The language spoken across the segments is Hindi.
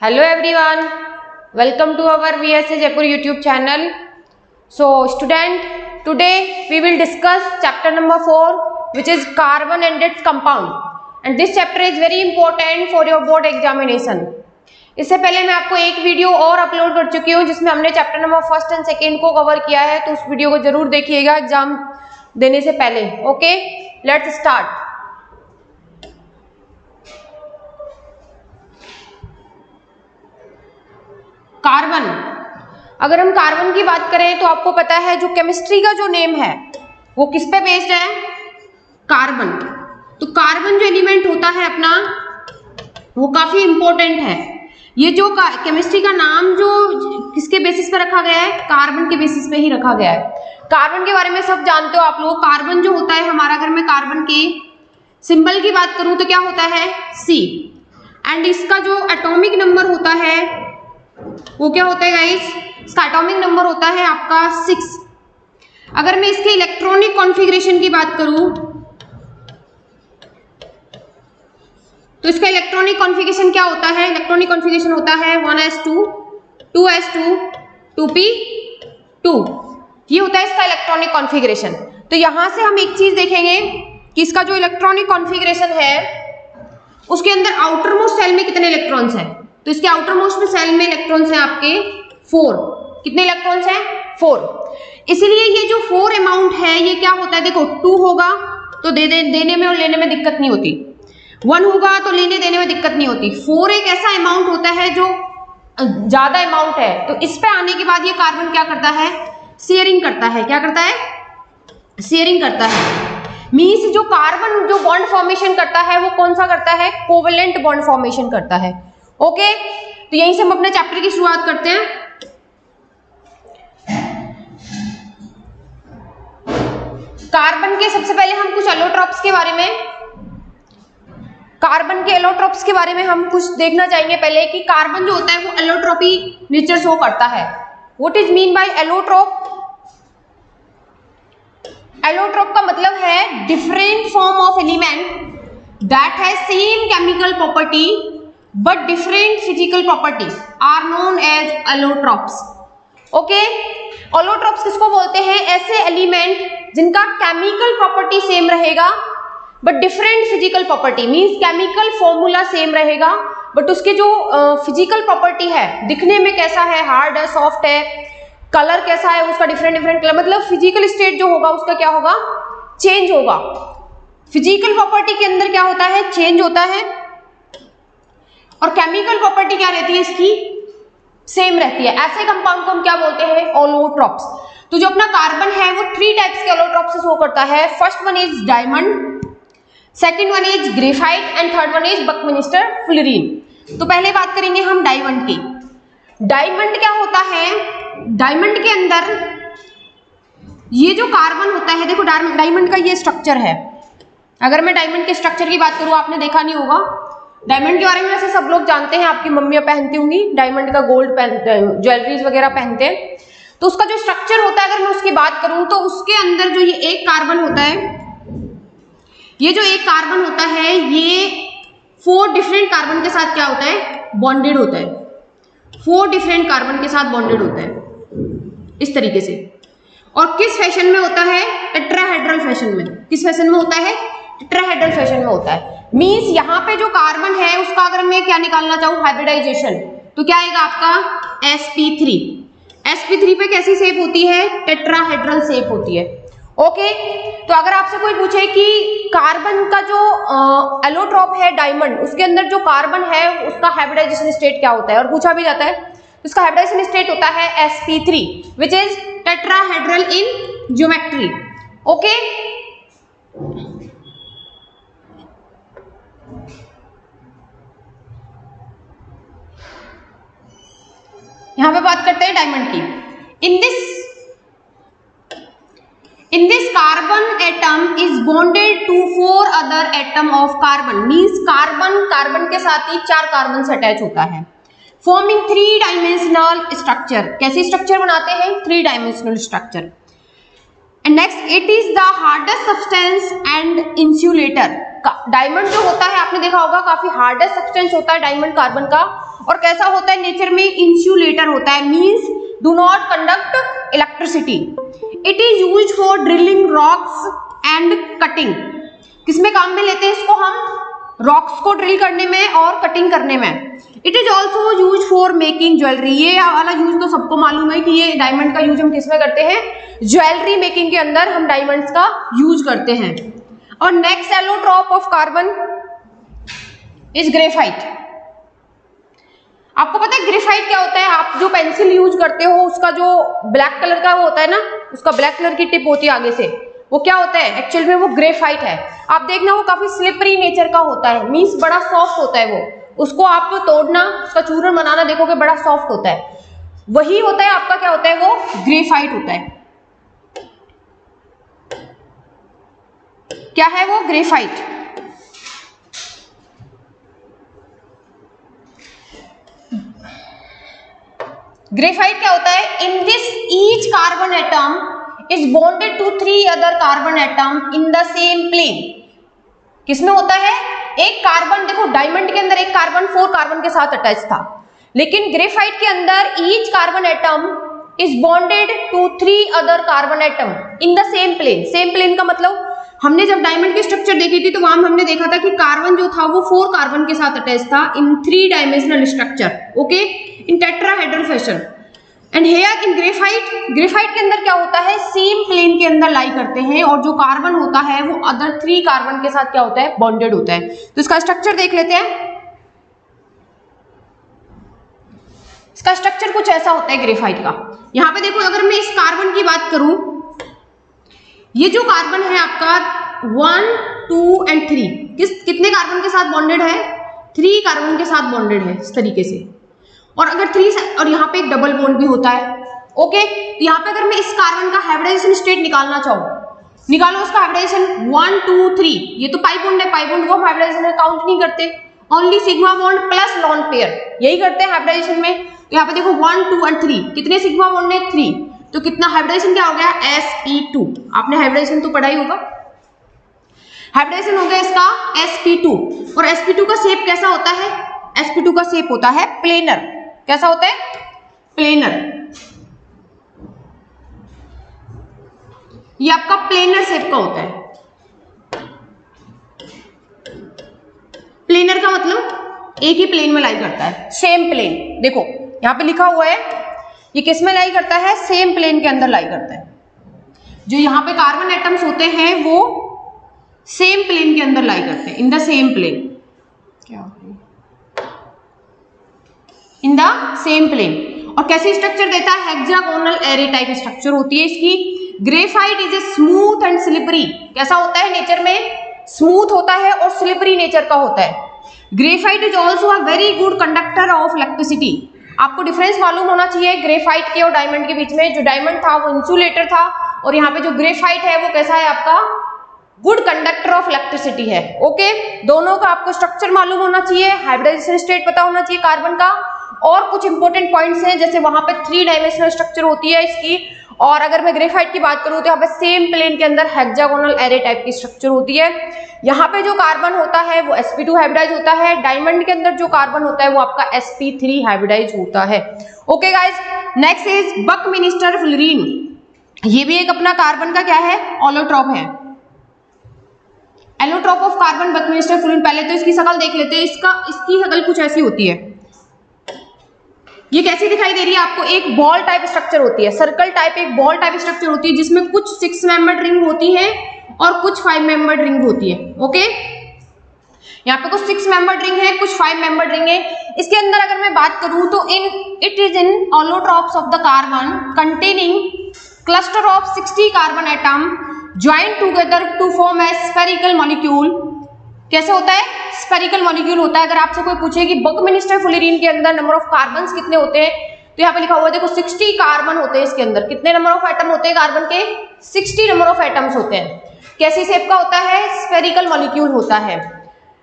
Hello everyone, welcome to our VSA Jaipur YouTube channel. So student, today we will discuss chapter number 4 which is carbon and its compound, and this chapter is very important for your board examination. इससे पहले मैं आपको एक वीडियो और अपलोड कर चुकी हूँ जिसमें हमने चैप्टर नंबर 1 एंड 2 को कवर किया है, तो उस वीडियो को जरूर देखिएगा एग्जाम देने से पहले. Okay, let's start. कार्बन. अगर हम कार्बन की बात करें तो आपको पता है जो केमिस्ट्री का जो नेम है वो किस पे बेस्ड है? कार्बन. तो कार्बन जो एलिमेंट होता है अपना वो काफी इंपॉर्टेंट है. ये जो केमिस्ट्री का नाम जो किसके बेसिस पे रखा गया है? कार्बन के बेसिस पे ही रखा गया है. कार्बन के बारे में सब जानते हो आप लोग. कार्बन जो होता है हमारा, अगर मैं कार्बन के सिंबल की बात करूं तो क्या होता है? C. एंड इसका जो एटॉमिक नंबर होता है वो क्या होता है गाइस? इसका एटॉमिक नंबर होता है आपका 6. अगर मैं इसके इलेक्ट्रॉनिक कॉन्फ़िगरेशन की बात करूं तो इसका इलेक्ट्रॉनिक कॉन्फ़िगरेशन क्या होता है? इलेक्ट्रॉनिक कॉन्फ़िगरेशन होता है 1s2 2s2 2p2. ये होता है इसका इलेक्ट्रॉनिक कॉन्फ़िगरेशन. तो यहां से हम एक चीज देखेंगे कि इसका जो इलेक्ट्रॉनिक कॉन्फ़िगरेशन है उसके अंदर आउटर मोस्ट सेल में कितने इलेक्ट्रॉन्स हैं. तो इसके आउटर मोस्ट सेल में इलेक्ट्रॉन्स हैं आपके 4. कितने इलेक्ट्रॉन्स हैं? 4. इसीलिए ये जो 4 अमाउंट है ये क्या होता है? देखो 2 होगा तो देने में और लेने में दिक्कत नहीं होती, 1 होगा तो लेने देने में दिक्कत नहीं होती. 4 एक ऐसा अमाउंट होता है जो ज्यादा अमाउंट है. तो इस पे आने के बाद ये कार्बन क्या करता है? शेयरिंग करता है. क्या करता है? शेयरिंग करता है. मींस जो कार्बन जो बॉन्ड फॉर्मेशन करता है वो कौन सा करता है? कोवेलेंट बॉन्ड फॉर्मेशन करता है. ओके, तो यहीं से हम अपने चैप्टर की शुरुआत करते हैं. कार्बन के सबसे पहले हम कुछ एलोट्रोप्स के बारे में हम कुछ देखना चाहेंगे पहले कि कार्बन जो होता है वो एलोट्रोपी नेचर शो करता है. What is mean by allotrope? Allotrope का मतलब है different form of element that has same chemical property but different physical properties are known as allotropes. Okay, allotropes किसको बोलते हैं? ऐसे एलिमेंट जिनका केमिकल प्रॉपर्टी सेम रहेगा but different physical property. Means chemical formula same रहेगा बट उसके जो फिजिकल प्रॉपर्टी है, दिखने में कैसा है, हार्ड है, सॉफ्ट है, कलर कैसा है उसका डिफरेंट कलर, मतलब फिजिकल स्टेट जो होगा उसका क्या होगा? चेंज होगा. फिजिकल प्रॉपर्टी के अंदर क्या होता है? चेंज होता है. और केमिकल प्रॉपर्टी क्या रहती है? इसकी सेम रहती है. ऐसे कंपाउंड को हम क्या बोलते हैं? एलोट्रोप्स. तो जो अपना कार्बन है वो 3 टाइप्स के एलोट्रोप से शो करता है. First one is diamond, second one is graphite and third one is Buckminster fluorine. तो पहले बात करेंगे हम डायमंड की. डायमंड क्या होता है? डायमंड के अंदर ये जो कार्बन होता है, देखो डायमंड का ये स्ट्रक्चर है. अगर मैं डायमंड के स्ट्रक्चर की बात करूं, आपने देखा नहीं होगा. डायमंड के बारे में वैसे सब लोग जानते हैं, आपकी मम्मियां पहनती होंगी डायमंड का गोल्ड ज्वेलरीज वगैरह पहनते हैं. तो उसका जो स्ट्रक्चर होता है, अगर मैं उसकी बात करूं तो उसके अंदर जो ये एक कार्बन होता है, ये जो एक कार्बन होता है ये 4 डिफरेंट कार्बन के साथ क्या होता है? बॉन्डेड होता है. 4 डिफरेंट कार्बन के साथ बॉन्डेड होता है इस तरीके से. और किस फैशन में होता है? टेट्राहेड्रल फैशन में. किस फैशन में होता है? टेट्राहेड्रल फैशन में होता है. मींस यहाँ पे जो कार्बन है उसका अगर मैं क्या निकालना चाहूँ? हाइब्रिडाइजेशन, तो क्या आएगा आपका? sp3. sp3 पे कैसी शेप होती है? टेट्राहेड्रल शेप होती है. ओके, तो अगर आपसे कोई पूछे कि कार्बन का जो एलोट्रोप है डायमंड, उसके अंदर जो कार्बन है उसका हाइब्रिडाइजेशन स्टेट क्या होता है और पूछा भी जाता है, तो इसका हाइब्रिडाइजेशन स्टेट होता है sp3 which is tetrahedral in geometry. Okay, यहां पे बात करते हैं डायमंड की. In this carbon atom is bonded to 4 other atom of carbon. Means carbon के साथ ही 4 कार्बन से अटैच होता है, फॉर्मिंग 3 डायमेंशनल स्ट्रक्चर. कैसे स्ट्रक्चर बनाते हैं? 3 dimensional structure. And next, it is the hardest substance and insulator. Diamond जो होता है आपने देखा होगा काफी हार्डेस्ट सब्सटेंस होता है डायमंड कार्बन का, और कैसा होता है नेचर में, इंसुलेटर होता है, means do not conduct electricity. It is used for drilling rocks and cutting. किसमें काम में लेते हैं इसको हम? रॉक्स को ड्रिल करने में और कटिंग करने में। It is also use for making jewellery. ये वाला यूज तो सबको मालूम है कि ये डायमंड का यूज हम किसमें करते हैं? ज्वेलरी मेकिंग के अंदर हम डायमंड्स का यूज करते हैं। और next allotrope of carbon is graphite. आपको पता है ग्रेफाइट क्या होता है? आप जो पेंसिल यूज करते हो उसका जो ब्लैक कलर का वो होता है ना, उसका ब्लैक कलर की टिप होती है आगे से, वो क्या होता है? एक्चुअल में वो ग्रेफाइट है। आप देखना वो काफी स्लिपरी नेचर का होता है, मींस बड़ा सॉफ्ट होता है वो। उसको आप तोड़ना, उसका चूर्ण बनाना देखोगे बड़ा सॉफ्ट होता है। वही होता है आपका क्या होता है? वो ग्रेफाइट होता है। क्या है वो? ग्रेफाइट। ग्रेफाइट क्या होता है? In this each carbon atom is bonded to 3 other carbon atom in the same plane। किसमें होता है? एक कार्बन, देखो डायमंड के अंदर एक कार्बन 4 कार्बन के साथ अटैच था, लेकिन ग्रेफाइट के अंदर each carbon atom is bonded to 3 other carbon atom in the same plane. Same plane का मतलब हमने जब डायमंड की स्ट्रक्चर देखी थी तो वहां हमने देखा था कि कार्बन जो था वो 4 कार्बन के साथ अटैच था इन 3 dimensional structure, okay, in tetrahedral fashion. And here in graphite, graphite के अंदर क्या होता है? सेम प्लेन के अंदर लाई करते हैं और जो कार्बन होता है वो अदर 3 कार्बन के साथ क्या होता है? बॉन्डेड होता है। तो इसका स्ट्रक्चर देख लेते हैं। इसका स्ट्रक्चर कुछ ऐसा होता है ग्रेफाइट का। यहां पे देखो, अगर मैं इस कार्बन की बात करूं, ये जो कार्बन है आपका 1, 2 एंड 3 कितने कार्बन के साथ बॉन्डेड है? 3 कार्बन के साथ बॉन्डेड है इस तरीके से। और अगर 3 और यहाँ पे एक डबल बॉन्ड भी होता है, ओके। तो यहाँ पे अगर मैं इस कार्बन का हाइब्रिडाइजेशन स्टेट निकालना चाहूँ, निकालो उसका हाइब्रिडाइजेशन 1, 2, 3। ये तो पाई बॉन्ड है, पाई बॉन्ड को हम हाइब्रिडाइजेशन में काउंट नहीं करते, only sigma bond plus lone pair यही करते हैं हाइब्रिडाइजेशन में। तो यहाँ पे देखो 1, 2 एंड 3 कितने सिग्मा बॉन्ड है? 3। तो कितना हाइब्रिडाइजेशन क्या हो गया? sp2। आपने हाइब्रिडाइजेशन तो पढ़ा ही होगा। हाइब्रिडाइजेशन हो गया इसका sp2। और sp2 का शेप कैसा होता है? sp2 का शेप होता है प्लेनर। कैसा होता है? प्लेनर। ये आपका प्लेनर शेप का होता है। प्लेनर का मतलब एक ही प्लेन में लाई करता है, सेम प्लेन। देखो यहां पे लिखा हुआ है, ये किस में लाई करता है? सेम प्लेन के अंदर लाई करता है। जो यहाँ पे कार्बन एटम्स होते हैं वो सेम प्लेन के अंदर लाई करते हैं, इन द सेम प्लेन। क्या इन द सेम प्लेन। और कैसी स्ट्रक्चर देता है? हेक्सागोनल एरे टाइप स्ट्रक्चर होती है इसकी। Graphite is a smooth and slippery. कैसा होता है नेचर में? स्मूथ होता है और स्लिपरी नेचर का होता है। Graphite is also a very good conductor of electricity. आपको डिफरेंस मालूम होना चाहिए ग्रेफाइट के और डायमंड के बीच में। जो डायमंड था वो इंसुलेटर था और यहाँ पे जो ग्रेफाइट है वो कैसा है आपका? गुड कंडक्टर ऑफ इलेक्ट्रिसिटी है, ओके। दोनों का आपको स्ट्रक्चर मालूम होना चाहिए, हाइब्रिडाइजेशन स्टेट पता होना चाहिए कार्बन का, और कुछ इंपॉर्टेंट पॉइंट्स हैं जैसे वहां पे 3 डायमेंशनल स्ट्रक्चर होती है इसकी। और अगर मैं ग्रेफाइट की बात करूं तो यहाँ पे सेम प्लेन के अंदर हेक्सागोनल एरे टाइप की स्ट्रक्चर होती है। यहाँ पे जो कार्बन होता है वो sp2 हाइब्रिडाइज होता है। डायमंड के अंदर जो कार्बन होता है वो आपका sp3 हाइब्रिडाइज होता है, okay guys. Next is buckminsterfullerene. ये भी एक अपना कार्बन का क्या है? ऑलोट्रॉप है। Allotrope of carbon buckminsterfullerene. पहले तो इसकी शकल देख लेते हैं। इसकी शकल कुछ ऐसी होती है। ये कैसी दिखाई दे रही है आपको? एक बॉल टाइप स्ट्रक्चर होती है, सर्कल टाइप एक बॉल टाइप स्ट्रक्चर होती है जिसमें कुछ 6 मेंबर्ड रिंग होती है और कुछ 5 मेंबर्ड रिंग होती है, ओके। यहाँ पे कुछ 6 मेंबर्ड रिंग है, कुछ 5 मेंबर्ड रिंग है। इसके अंदर अगर मैं बात करूं तो it is in allotropes of the carbon containing cluster of 60 carbon atom joint together to form a spherical molecule. कैसे होता है? स्फेरिकल मॉलिक्यूल होता है। अगर आपसे कोई पूछे कि बकमिनिस्टर फुलरीन के अंदर नंबर ऑफ कार्बन्स कितने होते हैं तो यहाँ पे लिखा हुआ है, देखो 60 कार्बन होते हैं इसके अंदर। कितने नंबर ऑफ एटम होते हैं कार्बन के? 60 नंबर ऑफ एटम्स होते हैं। कैसी शेप का होता है? स्फेरिकल मॉलिक्यूल होता है।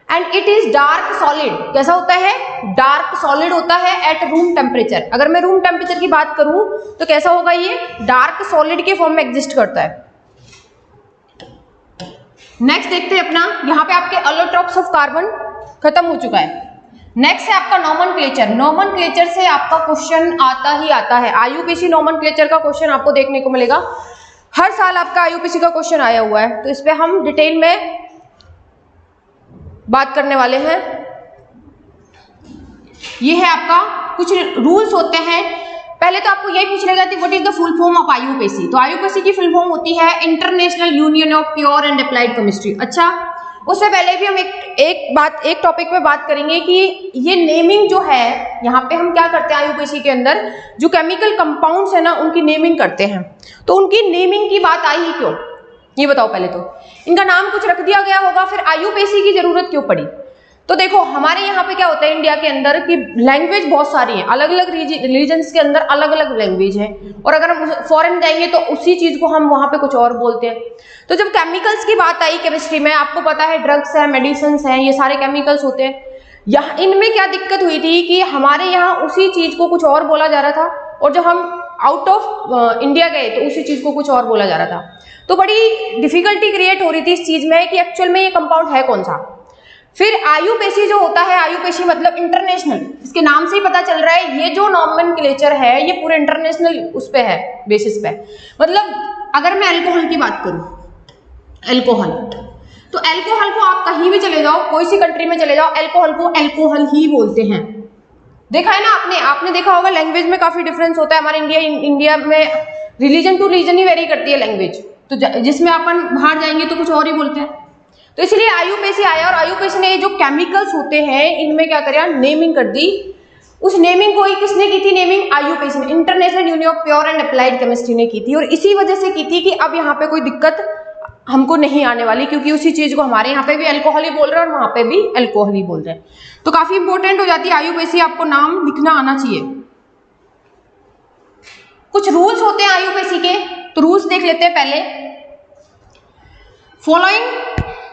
And it is dark solid. कैसा होता है? डार्क सॉलिड होता है एट रूम टेम्परेचर। अगर मैं रूम टेम्परेचर की बात करूं तो कैसा होगा? ये डार्क सॉलिड के फॉर्म में एग्जिस्ट करता है। नेक्स्ट देखते हैं अपना, यहाँ पे आपके एलोट्रॉप्स ऑफ कार्बन खत्म हो चुका है। नेक्स्ट है आपका नोमेनक्लेचर। नोमेनक्लेचर से आपका क्वेश्चन आता ही आता है। आईयूपीएसी नोमेनक्लेचर का क्वेश्चन आपको देखने को मिलेगा, हर साल आपका आईयूपीएसी का क्वेश्चन आया हुआ है, तो इस पे हम डिटेल में बात करने वाले हैं। ये है आपका कुछ रूल्स होते हैं। पहले तो आपको यही पूछ लेगा कि what is the full form of IUPAC. तो आईयूपीएसी की फुल फॉर्म होती है international union of pure and applied chemistry. अच्छा, उससे पहले भी हम एक टॉपिक पे बात करेंगे कि ये नेमिंग जो है, यहाँ पे हम क्या करते हैं आईयूपीएसी के अंदर, जो केमिकल कंपाउंड्स है ना उनकी नेमिंग करते हैं। तो उनकी नेमिंग की बात आई ही क्यों, ये बताओ। पहले तो इनका नाम कुछ रख दिया गया होगा, फिर आईयूपीएसी की जरूरत क्यों पड़ी। तो देखो हमारे यहाँ पे क्या होता है इंडिया के अंदर कि लैंग्वेज बहुत सारी है, अलग अलग रीजन्स के अंदर अलग अलग लैंग्वेज है, और अगर हम फॉरेन जाएंगे तो उसी चीज को हम वहाँ पे कुछ और बोलते हैं। तो जब केमिकल्स की बात आई केमिस्ट्री में, आपको पता है ड्रग्स है, मेडिसिन है, ये सारे केमिकल्स होते हैं। यहाँ इनमें क्या दिक्कत हुई थी कि हमारे यहाँ उसी चीज को कुछ और बोला जा रहा था, और जब हम आउट ऑफ इंडिया गए तो उसी चीज को कुछ और बोला जा रहा था। तो बड़ी डिफिकल्टी क्रिएट हो रही थी इस चीज में कि एक्चुअल में ये कंपाउंड है कौन सा। फिर आईयूपीएसी जो होता है, आईयूपीएसी मतलब इंटरनेशनल, इसके नाम से ही पता चल रहा है ये जो नोमेनक्लेचर है ये पूरे इंटरनेशनल उस पे है, बेसिस पे। मतलब अगर मैं अल्कोहल की बात करूं, अल्कोहल, तो अल्कोहल को आप कहीं भी चले जाओ, कोई सी कंट्री में चले जाओ, अल्कोहल को अल्कोहल ही बोलते हैं। देखा है ना आपने देखा होगा लैंग्वेज में काफी डिफरेंस होता है। हमारे इंडिया में रिलीजन टू रिलीजन ही वेरी करती है लैंग्वेज, तो जिसमें अपन बाहर जाएंगे तो कुछ और ही बोलते हैं। तो इसलिए आईयूपीएसी आया, और आईयूपीएसी ने जो केमिकल्स होते हैं इनमें क्या करा, नेमिंग कर दी। उस नेमिंग को ही किसने की थी, नेमिंग आईयूपीएसी ने, international union of pure and applied chemistry ने की थी। और इसी वजह से की थी कि अब यहाँ पे कोई दिक्कत हमको नहीं आने वाली, क्योंकि उसी चीज को हमारे यहाँ पे भी अल्कोहल ही बोल रहे हैं और वहां पे भी अल्कोहल ही बोल रहे हैं। तो काफी इंपॉर्टेंट हो जाती है आईयूपीएसी, आपको नाम लिखना आना चाहिए। कुछ रूल्स होते हैं आईयूपीएसी के, तो रूल्स देख लेते हैं पहले।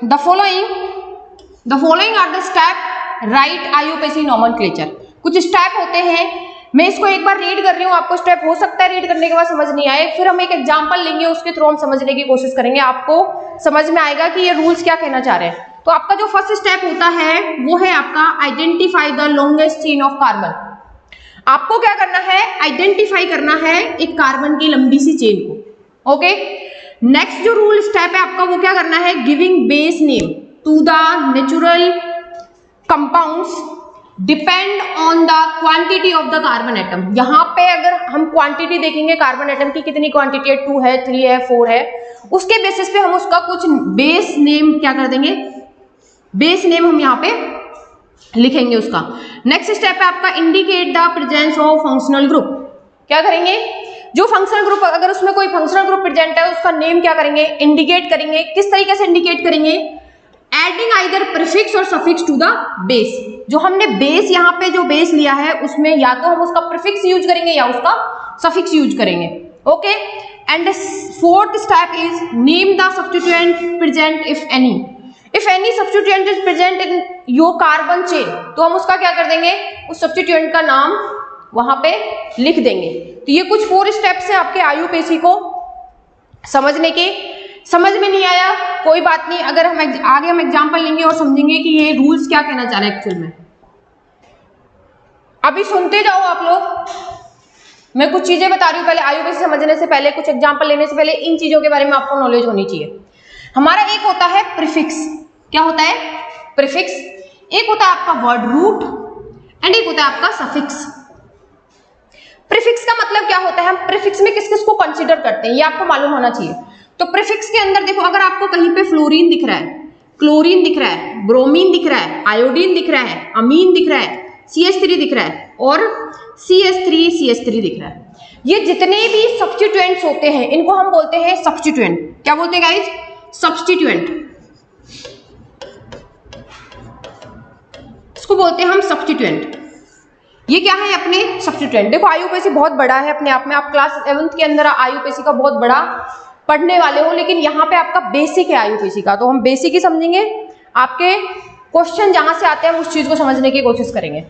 The following are the step write IUPAC nomenclature। कुछ स्टेप होते हैं, मैं इसको एक बार रीड कर रही हूँ, आपको स्टेप हो सकता है रीड करने के बाद समझ नहीं आए, फिर हम एक एग्जांपल लेंगे, उसके थ्रू हम समझने की कोशिश करेंगे, आपको समझ में आएगा कि ये रूल्स क्या कहना चाह रहे हैं। तो आपका जो फर्स्ट स्टेप होता है वो है आपका identify the longest chain of carbon. आपको क्या करना है, आइडेंटिफाई करना है एक कार्बन की लंबी सी चेन को। ओके, नेक्स्ट जो रूल स्टेप है आपका वो क्या करना है, giving base name to the natural compounds depend on the quantity of the carbon atom. यहाँ पे अगर हम क्वांटिटी देखेंगे कार्बन एटम की, कितनी क्वांटिटी है, 2 है, 3 है, 4 है, उसके बेसिस पे हम उसका कुछ बेस नेम क्या कर देंगे, बेस नेम हम यहाँ पे लिखेंगे उसका। नेक्स्ट स्टेप है आपका indicate the presence of functional group. क्या करेंगे, जो फंक्शनल ग्रुप, अगर उसमें कोई फंक्शनल ग्रुप प्रेजेंट है उसका नेम क्या करेंगे, इंडिकेट करेंगे। किस तरीके से इंडिकेट करेंगे, एडिंग आइदर प्रीफिक्स और सफिक्स टू द बेस। जो हमने बेस यहाँ पे जो बेस लिया है उसमें या तो हम उसका प्रीफिक्स यूज करेंगे या उसका सफिक्स यूज करेंगे। Okay, and fourth step is name the substituent present if any substituent is present in your carbon chain, तो हम उसका क्या कर देंगे, उस सब्स्टिट्यूएंट का नाम वहां पे लिख देंगे। तो ये कुछ 4 स्टेप्स हैं आपके आईयूपीएसी को समझने के। समझ में नहीं आया कोई बात नहीं, अगर हम आगे हम एग्जांपल लेंगे और समझेंगे कि ये रूल्स क्या कहना चाह रहे हैं एक्चुअल में। अभी सुनते जाओ आप लोग, मैं कुछ चीजें बता रही हूँ, पहले आईयूपीएसी समझने से पहले, कुछ एग्जांपल लेने से पहले इन चीजों के बारे में आपको नॉलेज होनी चाहिए। हमारा एक होता है प्रीफिक्स, क्या होता है प्रीफिक्स, एक होता है आपका वर्ड रूट एंड एक होता है आपका सफिक्स। प्रीफिक्स का मतलब क्या होता है, हम प्रीफिक्स में किस किस को कंसीडर करते हैं ये आपको मालूम होना चाहिए। तो प्रीफिक्स के अंदर देखो, अगर आपको कहीं पे फ्लोरीन दिख रहा है, क्लोरीन दिख रहा है, ब्रोमीन दिख रहा है, आयोडीन दिख रहा है, अमीन दिख रहा है, CH3 दिख रहा है और CH3 दिख रहा है, ये जितने भी सब्स्टिट्यूएंट्स होते हैं इनको हम बोलते हैं सब्स्टिट्यूएंट। क्या बोलते हैं गाइज, सब्स्टिट्यूएंट, इसको बोलते हैं हम सब्स्टिट्यूएंट। ये क्या है अपने सब्स्टिट्यूएंट। देखो आईयूपीएसी बहुत बड़ा है अपने आप में, आप क्लास 11th के अंदर आईयूपीएसी का बहुत बड़ा पढ़ने वाले हो, लेकिन यहाँ पे आपका बेसिक है आईयूपीएसी का, तो हम बेसिक ही समझेंगे, आपके क्वेश्चन जहां से आते हैं हम उस चीज को समझने की कोशिश करेंगे।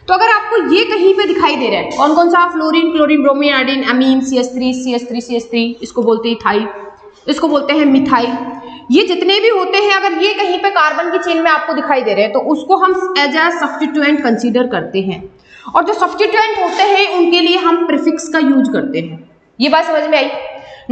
तो अगर आपको ये कहीं पे दिखाई दे रहा है कौन कौन सा, फ्लोरीन, क्लोरीन, ब्रोमीन, आयोडीन, अमीन, CH3, इसको बोलते हैं इथाइल, इसको बोलते हैं मिथाइल, ये जितने भी होते हैं, अगर ये कहीं पे कार्बन की चेन में आपको दिखाई दे रहे हैं तो उसको हम एज अ सब्स्टिट्यूएंट कंसीडर करते हैं, और जो सब्स्टिट्यूएंट होते हैं उनके लिए हम प्रीफिक्स का यूज करते हैं। ये बात समझ में आई?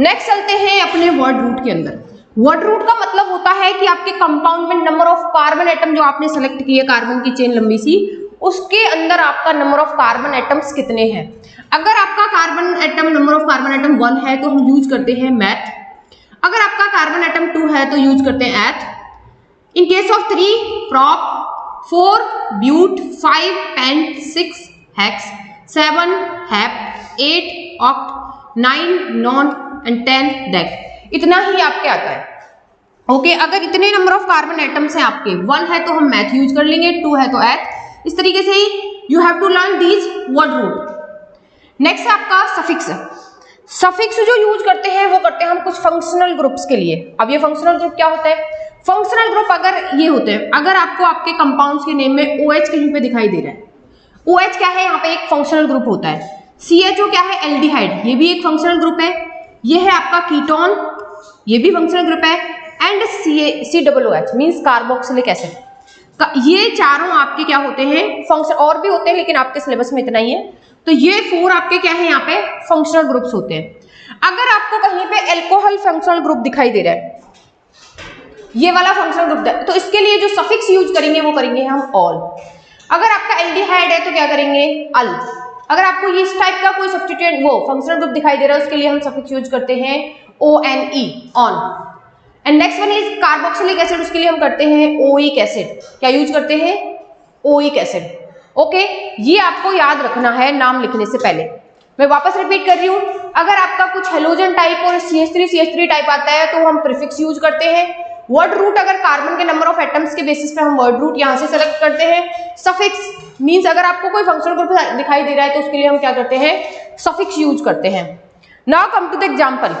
नेक्स्ट चलते हैं अपने वर्ड रूट के अंदर। वर्ड रूट का मतलब होता है कि आपके कंपाउंड में नंबर ऑफ कार्बन एटम जो आपने सेलेक्ट किए कार्बन की चेन लंबी सी, उसके अंदर आपका नंबर ऑफ कार्बन एटम्स कितने हैं। अगर आपका carbon atom number of carbon atom 1 है तो हम यूज करते हैं मैथ। अगर आपका कार्बन एटम 2 है तो यूज करते हैं eth. In case of 3 prop, 4 but, 5 pent, 6 hex, 7 hep, 8 oct, 9 non and 10 dec. इतना ही आपके आता है। ओके, अगर इतने नंबर ऑफ कार्बन एटम्स हैं आपके, 1 है तो हम मैथ यूज कर लेंगे, 2 है तो एथ। इस तरीके से ही you have to learn these word root. Next है आपका सफिक्स। सफिक्स जो यूज करते हैं वो करते हैं हम कुछ फंक्शनल ग्रुप्स के लिए। अब ये फंक्शनल ग्रुप क्या होता है? फंक्शनल ग्रुप अगर ये होते हैं, अगर आपको आपके कंपाउंड्स के नेम में OH कहीं पे दिखाई दे रहा है, OH क्या है यहाँ पे एक फंक्शनल ग्रुप होता है। CHO क्या है? एल्डिहाइड, ये भी एक फंक्शनल ग्रुप है। ये है आपका कीटोन, ये भी फंक्शनल ग्रुप है। And COOH means carboxylic acid. ये चारों आपके क्या होते हैं? फंक्शन। और भी होते हैं लेकिन आपके सिलेबस में इतना ही है। तो ये 4 आपके क्या है यहाँ पे? फंक्शनल ग्रुप्स होते हैं। अगर आपको कहीं पे एल्कोहल फंक्शनल ग्रुप दिखाई दे रहा है, ये वाला फंक्शनल ग्रुप, तो इसके लिए जो सफिक्स यूज करेंगे वो करेंगे हम ऑल। अगर आपका एल्डिहाइड है तो क्या करेंगे? अल। अगर आपको इस टाइप का कोई सब्स्टिट्यूएंट वो फंक्शनल ग्रुप दिखाई दे रहा है उसके लिए हम सफिक्स यूज करते हैं ONE, on. And next one is carboxylic acid, उसके लिए हम करते हैं ओइक एसिड। क्या यूज करते हैं? Oic acid. ओके, ये आपको याद रखना है नाम लिखने से पहले। मैं वापस रिपीट कर रही हूँ, अगर आपका कुछ हेलोजन टाइप और CH3 टाइप आता है तो हम प्रीफिक्स यूज करते हैं। वर्ड रूट अगर कार्बन के नंबर ऑफ एटम्स के बेसिस पे हम वर्ड रूट यहाँ से सेलेक्ट करते हैं। सफिक्स मींस अगर आपको कोई फंक्शनल ग्रुप दिखाई दे रहा है तो उसके लिए हम क्या करते हैं? सफिक्स यूज करते हैं। Now come to the example.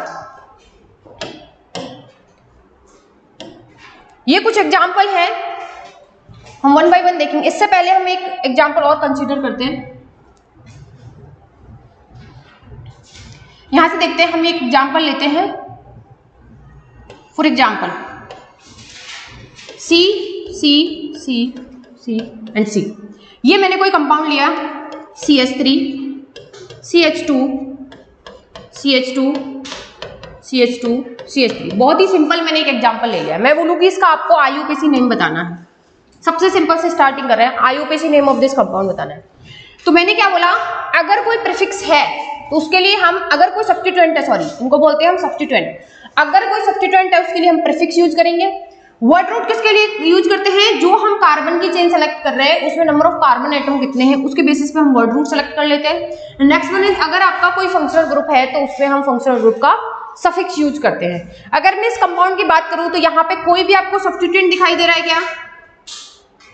ये कुछ एग्जाम्पल है, हम 1 बाय 1 देखेंगे। इससे पहले हम एक एग्जाम्पल और कंसीडर करते हैं। यहां से देखते हैं, हम एक एग्जाम्पल लेते हैं। For example C, C, C, C and C। ये मैंने कोई कंपाउंड लिया CH3, CH2, CH2, CH2, CH3। बहुत ही सिंपल मैंने एक एग्जाम्पल ले लिया। मैं बोलूँ कि इसका आपको IUPAC नेम बताना है। सबसे सिंपल से स्टार्टिंग कर रहे हैं, IUPAC name of this compound बताना है। तो मैंने क्या बोला, अगर कोई प्रीफिक्स है तो उसके लिए हम, अगर कोई सब्स्टिट्यूएंट है, सॉरी इनको बोलते हैं हम सब्स्टिट्यूएंट, अगर कोई सब्स्टिट्यूएंट है उसके लिए हम प्रीफिक्स यूज करेंगे। वर्ड रूट किसके लिए यूज करते हैं? जो हम कार्बन की चेन सेलेक्ट कर रहे हैं उसमें नंबर ऑफ कार्बन एटम कितने हैं उसके बेसिस पे हम वर्ड रूट सेलेक्ट कर लेते हैं। नेक्स्ट वन इज, अगर आपका कोई फंक्शनल ग्रुप है तो उसमें हम फंक्शनल ग्रुप का सफिक्स यूज करते हैं। अगर मैं इस कंपाउंड की बात करूं तो यहाँ पे कोई भी आपको सब्स्टिट्यूएंट दिखाई दे रहा है क्या?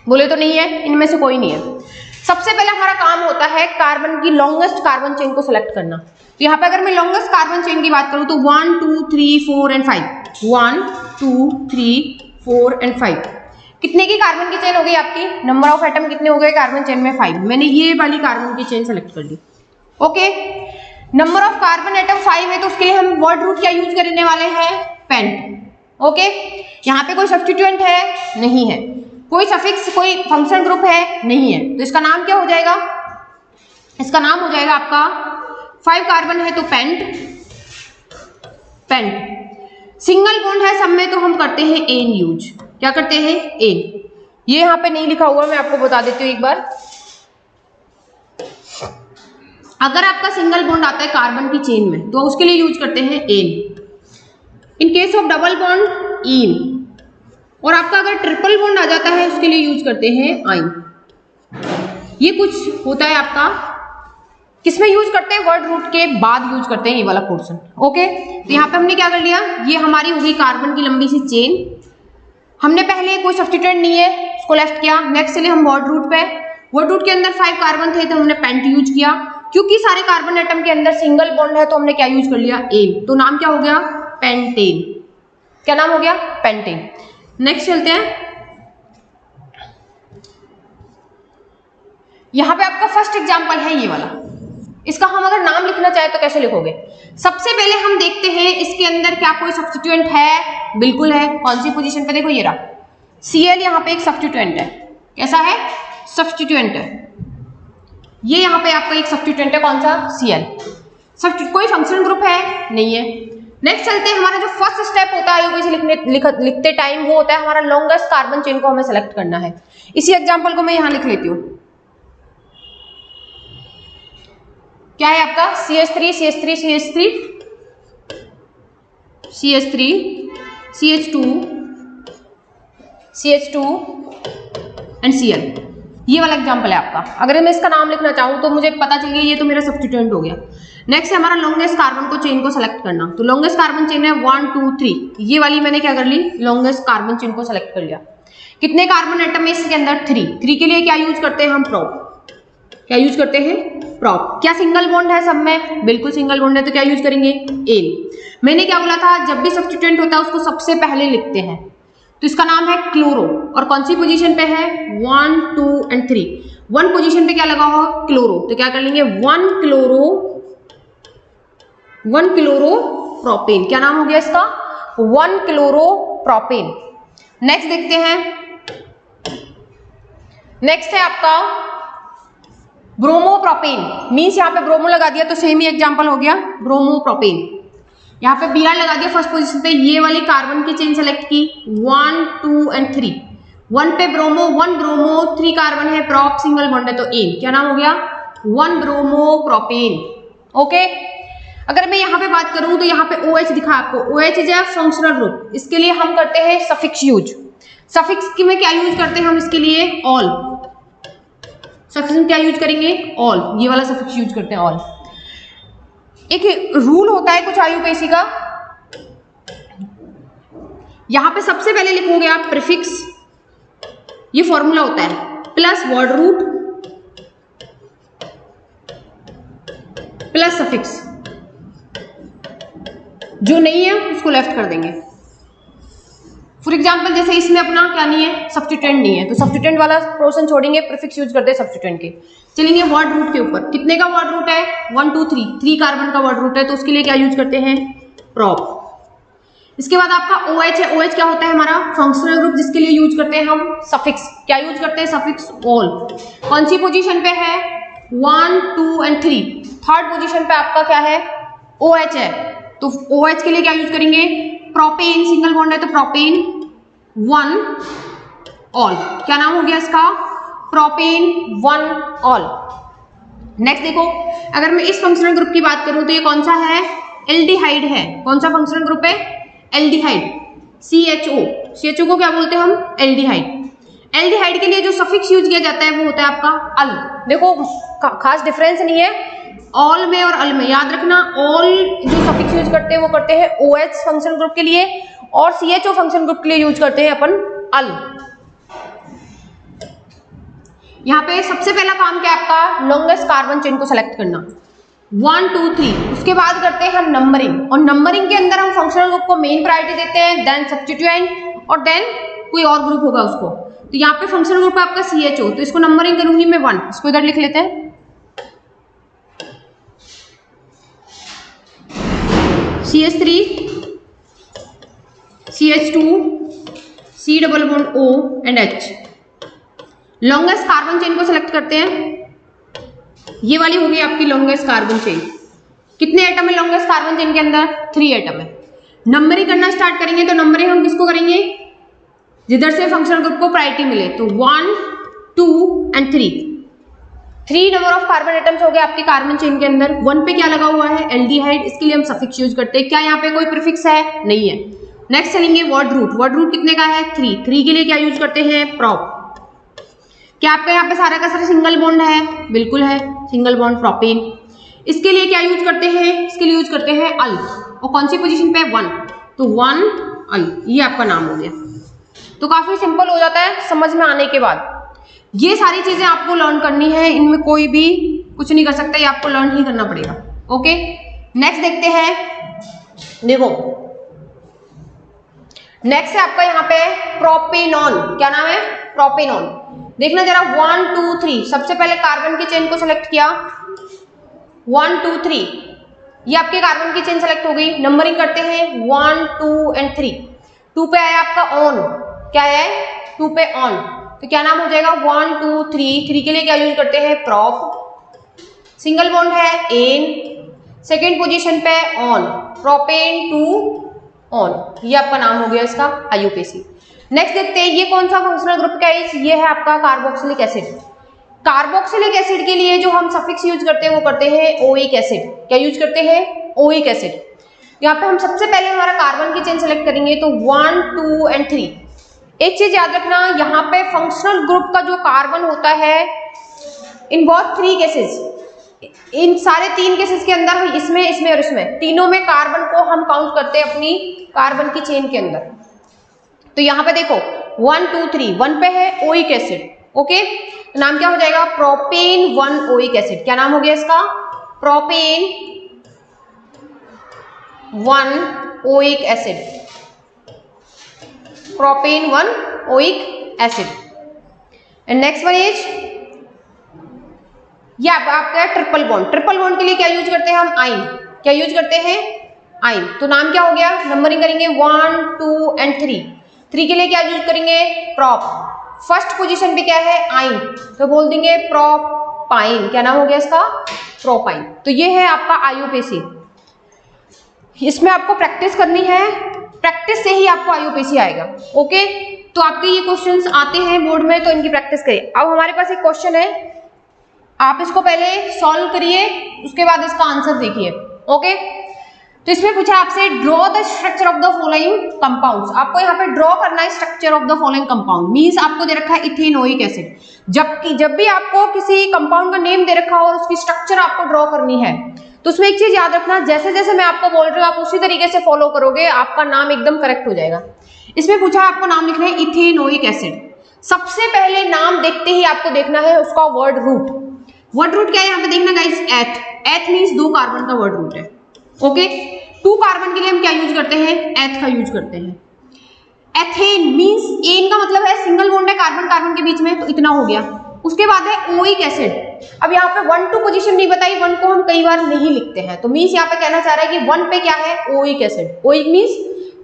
बोले तो नहीं है, इनमें से कोई नहीं है। सबसे पहले हमारा काम होता है कार्बन की लॉन्गेस्ट कार्बन चेन को सिलेक्ट करना। तो यहाँ पे अगर मैं लॉन्गेस्ट कार्बन चेन की बात करूं तो 1, 2, 3, 4 एंड 5। 1, 2, 3, 4 एंड 5। कितने की कार्बन की चेन हो गई आपकी? नंबर ऑफ एटम कितने हो गए कार्बन चेन में? 5। मैंने ये वाली कार्बन की चेन सेलेक्ट कर ली। Okay, number of carbon atom 5 है तो उसके लिए हम वर्ड रूट क्या यूज करने वाले हैं? पेंट। ओके, यहाँ पे कोई सब्स्टिट्यूएंट है? नहीं है। कोई सफिक्स, कोई फंक्शन ग्रुप है? नहीं है। तो इसका नाम क्या हो जाएगा? इसका नाम हो जाएगा आपका, 5 कार्बन है तो पेंट, पेंट। सिंगल बॉन्ड है सब में तो हम करते हैं एन यूज। क्या करते हैं? एन। ये यहाँ पे नहीं लिखा हुआ, मैं आपको बता देती हूँ एक बार। अगर आपका सिंगल बॉन्ड आता है कार्बन की चेन में तो उसके लिए यूज करते हैं ane. In case of double bond ene, और आपका अगर ट्रिपल बॉन्ड आ जाता है उसके लिए यूज करते हैं आइन। ये कुछ होता है आपका, किसमें यूज करते हैं? वर्ड रूट के बाद यूज करते हैं ये वाला पोर्शन। ओके, तो यहाँ पे हमने क्या कर लिया, ये हमारी होगी कार्बन की लंबी सी चेन। हमने पहले कोई सब्स्टिट्यूएंट नहीं है उसको लेफ्ट किया। नेक्स्ट चले हम वर्ड रूट पे। वर्ड रूट के अंदर 5 कार्बन थे तो हमने पेंट यूज किया। क्योंकि सारे कार्बन एटम के अंदर सिंगल बॉन्ड है तो हमने क्या यूज कर लिया? एन। तो नाम क्या हो गया? पेंटेन। क्या नाम हो गया? पेंटेन। नेक्स्ट चलते हैं, यहां पे आपका फर्स्ट एग्जांपल है ये वाला। इसका हम अगर नाम लिखने लिखना चाहे तो कैसे लिखोगे? सबसे पहले हम देखते हैं इसके अंदर क्या कोई सब्स्टिट्यूएंट है। बिल्कुल है। कौन सी पोजीशन पे? देखो ये रहा Cl, यहाँ पे एक सब्स्टिट्यूएंट है। कैसा है? सब्स्टिट्यूएंट है। ये यहाँ पे आपका एक सब्स्टिट्यूएंट है। कौन सा? Cl। कोई फंक्शनल ग्रुप है? नहीं है। नेक्स्ट चलते हैं। हमारा जो फर्स्ट स्टेप होता है आईयूपीएसी लिखते टाइम, वो होता है हमारा लॉन्गेस्ट कार्बन चेन को हमें सेलेक्ट करना है। इसी एग्जांपल को मैं यहां लिख लेती हूं। क्या है आपका? CH3 CH3 CH3 CH3 CH2 CH2 and Cl। ये वाला एग्जांपल है आपका। अगर मैं इसका नाम लिखना चाहूं तो मुझे पता चल गया ये तो मेरा सब्स्टिट्यूएंट हो गया। नेक्स्ट है हमारा लॉन्गेस्ट कार्बन को चेन को सेलेक्ट करना। तो लॉन्गेस्ट कार्बन चेन है 1 2 3। ये वाली मैंने क्या कर ली? लॉन्गेस्ट कार्बन चेन को सेलेक्ट कर लिया। कितने कार्बन एटम है इसके अंदर? 3। 3 के लिए क्या यूज करते हैं हम? प्रॉप। क्या यूज करते हैं? प्रॉप। क्या सिंगल बॉन्ड है सब में? बिल्कुल सिंगल बॉन्ड है, तो क्या यूज करेंगे? एन। मैंने क्या बोला था? जब भी सब्स्टिट्यूएंट होता है उसको सबसे पहले लिखते हैं। तो इसका नाम है क्लोरो। और कौन सी पोजीशन पे है? 1 2 एंड 3। 1 पोजीशन पे क्या लगा हो? क्लोरो। तो क्या कर लेंगे? 1 क्लोरो प्रोपेन। क्या नाम हो गया इसका? 1 क्लोरो प्रोपेन। नेक्स्ट देखते हैं। नेक्स्ट है आपका ब्रोमोप्रोपेन। मीन्स यहाँ पे ब्रोमो लगा दिया तो सेम ही एग्जांपल हो गया ब्रोमोप्रोपेन। यहाँ पे Br लगा दिया फर्स्ट पोजीशन पे। ये वाली कार्बन की चेन सेलेक्ट की 1 2 एंड 3। 1 पे ब्रोमो, 1 ब्रोमो, 3 कार्बन है, प्रॉप सिंगल बॉन्ड है, तो एन। क्या नाम हो गया? 1 ब्रोमोप्रोपेन। ओके। अगर मैं यहाँ पे बात करूं तो यहाँ पे OH दिखा आपको। OH is a functional group. इसके लिए हम करते हैं सफिक्स यूज। सफिक्स की में क्या यूज करते हैं हम इसके लिए? ऑल। सफिक्स में क्या यूज करेंगे? ऑल। ये वाला सफिक्स यूज करते हैं, ऑल। एक रूल होता है कुछ आईयूपीएसी का। यहां पे सबसे पहले लिखोगे आप प्रीफिक्स। ये फॉर्मूला होता है plus word root plus suffix. जो नहीं है उसको लेफ्ट कर देंगे। फॉर एग्जाम्पल जैसे इसमें अपना क्या नहीं है? सब्स्टिट्यूएंट नहीं है, तो सब्स्टिट्यूएंट वाला पोर्शन छोड़ेंगे, प्रीफिक्स यूज करते हैं सब्स्टिट्यूएंट के। चलेंगे वर्ड रूट के ऊपर। कितने का वर्ड रूट है? 1 2 3। 3 कार्बन का वर्ड रूट है, तो उसके लिए क्या यूज करते हैं? प्रॉप। इसके बाद आपका OH है। OH क्या होता है? हमारा फंक्शनल ग्रुप, जिसके लिए यूज करते हैं हम सफिक्स। क्या यूज करते हैं? Suffix all. कौन सी पोजीशन पे है? 1 2 एंड 3। थर्ड पोजीशन पे आपका क्या है? OH है, तो OH के लिए क्या यूज करेंगे? प्रोपेन। सिंगल बॉन्ड है तो प्रोपेन 1 ऑल। क्या नाम हो गया इसका? Propane 1 all. नेक्स्ट देखो, अगर मैं इस फंक्शनल ग्रुप की बात करूं तो ये कौन सा है? एल्डिहाइड है। कौन सा फंक्शनल ग्रुप है? एल्डिहाइड। CHO को क्या बोलते हैं हम? एल्डिहाइड। एल्डिहाइड के लिए जो सफिक्स यूज किया जाता है वो होता है आपका अल। देखो खास डिफरेंस नहीं है ऑल में और अल में, याद रखना। ऑल जो सफिक्स यूज करते हैं वो करते हैं OH फंक्शनल ग्रुप के लिए, और CHO फंक्शनल ग्रुप के लिए यूज करते हैं अपन अल। यहाँ पे सबसे पहला काम क्या है आपका? लॉन्गेस्ट कार्बन चेन को सेलेक्ट करना 1 2 3। उसके बाद करते हैं हम नंबरिंग, और नंबरिंग के अंदर हम फंक्शनल ग्रुप को मेन प्रायोरिटी देते हैं, देन सब्स्टिट्यूएंट, और देन कोई और ग्रुप होगा उसको। तो यहाँ पे फंक्शनल ग्रुप है आपका CHO, तो इसको नंबरिंग करूंगी मैं 1। इसको इधर लिख लेते हैं। CH3 CH2 C double bond O and H। Longest carbon chain को सेलेक्ट करते हैं। ये वाली होगी आपकी लॉन्गेस्ट कार्बन चेन। कितने एटम है लॉन्गेस्ट कार्बन चेन के अंदर? 3 एटम है। नंबरिंग करना स्टार्ट करेंगे, तो नंबरिंग हम किसको करेंगे? जिधर से फंक्शनल ग्रुप को प्रायोरिटी मिले, तो 1 2 and 3। 3 number of carbon atoms हो गए आपके कार्बन चेन के अंदर। 1 पे क्या लगा हुआ है? एल्डिहाइड। इसके लिए हम सफिक्स यूज करते हैं। क्या यहाँ पे कोई प्रीफिक्स है? नहीं है। नेक्स्ट चलेंगे वर्ड रूट। वर्ड रूट कितने का है? 3। 3 के लिए क्या यूज करते हैं? प्रॉप। क्या आपका यहाँ पे सारा का सारा सिंगल बॉन्ड है? बिल्कुल है, सिंगल बॉन्ड प्रोपेन। इसके लिए क्या यूज करते हैं? इसके लिए यूज करते हैं अल। और कौन सी पोजीशन पे? 1, तो 1 अल। ये आपका नाम हो गया। तो काफी सिंपल हो जाता है समझ में आने के बाद। ये सारी चीजें आपको लर्न करनी है, इनमें कोई भी कुछ नहीं कर सकता, ये आपको लर्न ही करना पड़ेगा। ओके, नेक्स्ट देखते हैं। देखो नेक्स्ट है आपका यहाँ पे प्रोपेनॉन। क्या नाम है? प्रोपेनॉन। देखना जरा 1 2 3। सबसे पहले कार्बन की चेन को सेलेक्ट किया 1 2 3। ये आपके कार्बन की चेन सेलेक्ट हो गई। नंबरिंग करते हैं 1 2 एंड 3। 2 पे आया आपका ऑन, क्या है 2 पे ऑन, तो क्या नाम हो जाएगा 1 2 3। 3 के लिए क्या यूज करते हैं प्रोप। सिंगल बॉन्ड है एन, सेकेंड पोजीशन पे ऑन, प्रोपेन 2 ऑन, ये आपका नाम हो गया इसका आईयूपीएसी। नेक्स्ट देखते हैं ये कौन सा फंक्शनल ग्रुप का है, ये है आपका कार्बोक्सिलिक एसिड। कार्बोक्सिलिक एसिड के लिए जो हम सफिक्स यूज करते हैं वो करते हैं ओइक एसिड। क्या यूज करते हैं ओइक एसिड। यहाँ पे हम सबसे पहले हमारा कार्बन की चेन सेलेक्ट करेंगे तो 1 2 एंड 3। एक चीज याद रखना, यहाँ पे फंक्शनल ग्रुप का जो कार्बन होता है इन बोथ 3 केसेस, इन सारे 3 केसेस के अंदर इसमें इसमें और इसमें तीनों में कार्बन को हम काउंट करते हैं अपनी कार्बन की चेन के अंदर। तो यहाँ पे देखो 1 2 3, 1 पे है ओइक एसिड, ओके, तो नाम क्या हो जाएगा प्रोपेन 1 ओइक एसिड। क्या नाम हो गया इसका propane 1 oic acid, propane 1 oic acid. And next one is ये आपका ट्रिपल बॉन्ड। ट्रिपल बॉन्ड के लिए क्या यूज करते हैं हम आइन, क्या यूज करते हैं आइन, तो नाम क्या हो गया, नंबरिंग करेंगे 1 2 एंड 3। 3 के लिए क्या यूज करेंगे प्रोप। फर्स्ट पोजीशन पे क्या है आइन, तो बोल देंगे प्रोपाइन। क्या नाम हो गया इसका प्रोपाइन। तो ये है आपका आईयूपीएसी। इसमें आपको प्रैक्टिस करनी है, प्रैक्टिस से ही आपको आईयूपीएसी आएगा, ओके। तो आपके ये क्वेश्चंस आते हैं बोर्ड में, तो इनकी प्रैक्टिस करिए। अब हमारे पास एक क्वेश्चन है, आप इसको पहले सॉल्व करिए, उसके बाद इसका आंसर देखिए, ओके। तो इसमें पूछा आपसे draw the structure of the following compounds. आपको यहाँ पे ड्रॉ करना है structure of the following compound. Means आपको दे रखा है इथेनोइक एसिड, जबकि जब भी आपको किसी कंपाउंड का नेम दे रखा हो और उसकी स्ट्रक्चर आपको ड्रॉ करनी है, तो उसमें एक चीज याद रखना, जैसे जैसे मैं आपको बोल रही हूँ आप उसी तरीके से फॉलो करोगे, आपका नाम एकदम करेक्ट हो जाएगा। इसमें पूछा आपको नाम लिखना है इथेनोइक एसिड। सबसे पहले नाम देखते ही आपको देखना है उसका वर्ड रूट। वर्ड रूट क्या है यहाँ पे देखना गाइस, एथ। एथ मींस 2 कार्बन का वर्ड रूट है, ओके। 2 कार्बन के लिए हम क्या यूज करते हैं एथ का यूज करते हैं। एथेन मींस एन का मतलब है सिंगल बॉन्ड है कार्बन कार्बन के बीच में, तो इतना हो गया। उसके बाद है ओइक एसिड। अब यहाँ पे 1 2 पोजीशन नहीं बताई, 1 को हम कई बार नहीं लिखते हैं, तो मींस यहाँ पे कहना चाह रहा है कि 1 पे क्या है oic acid. Oic means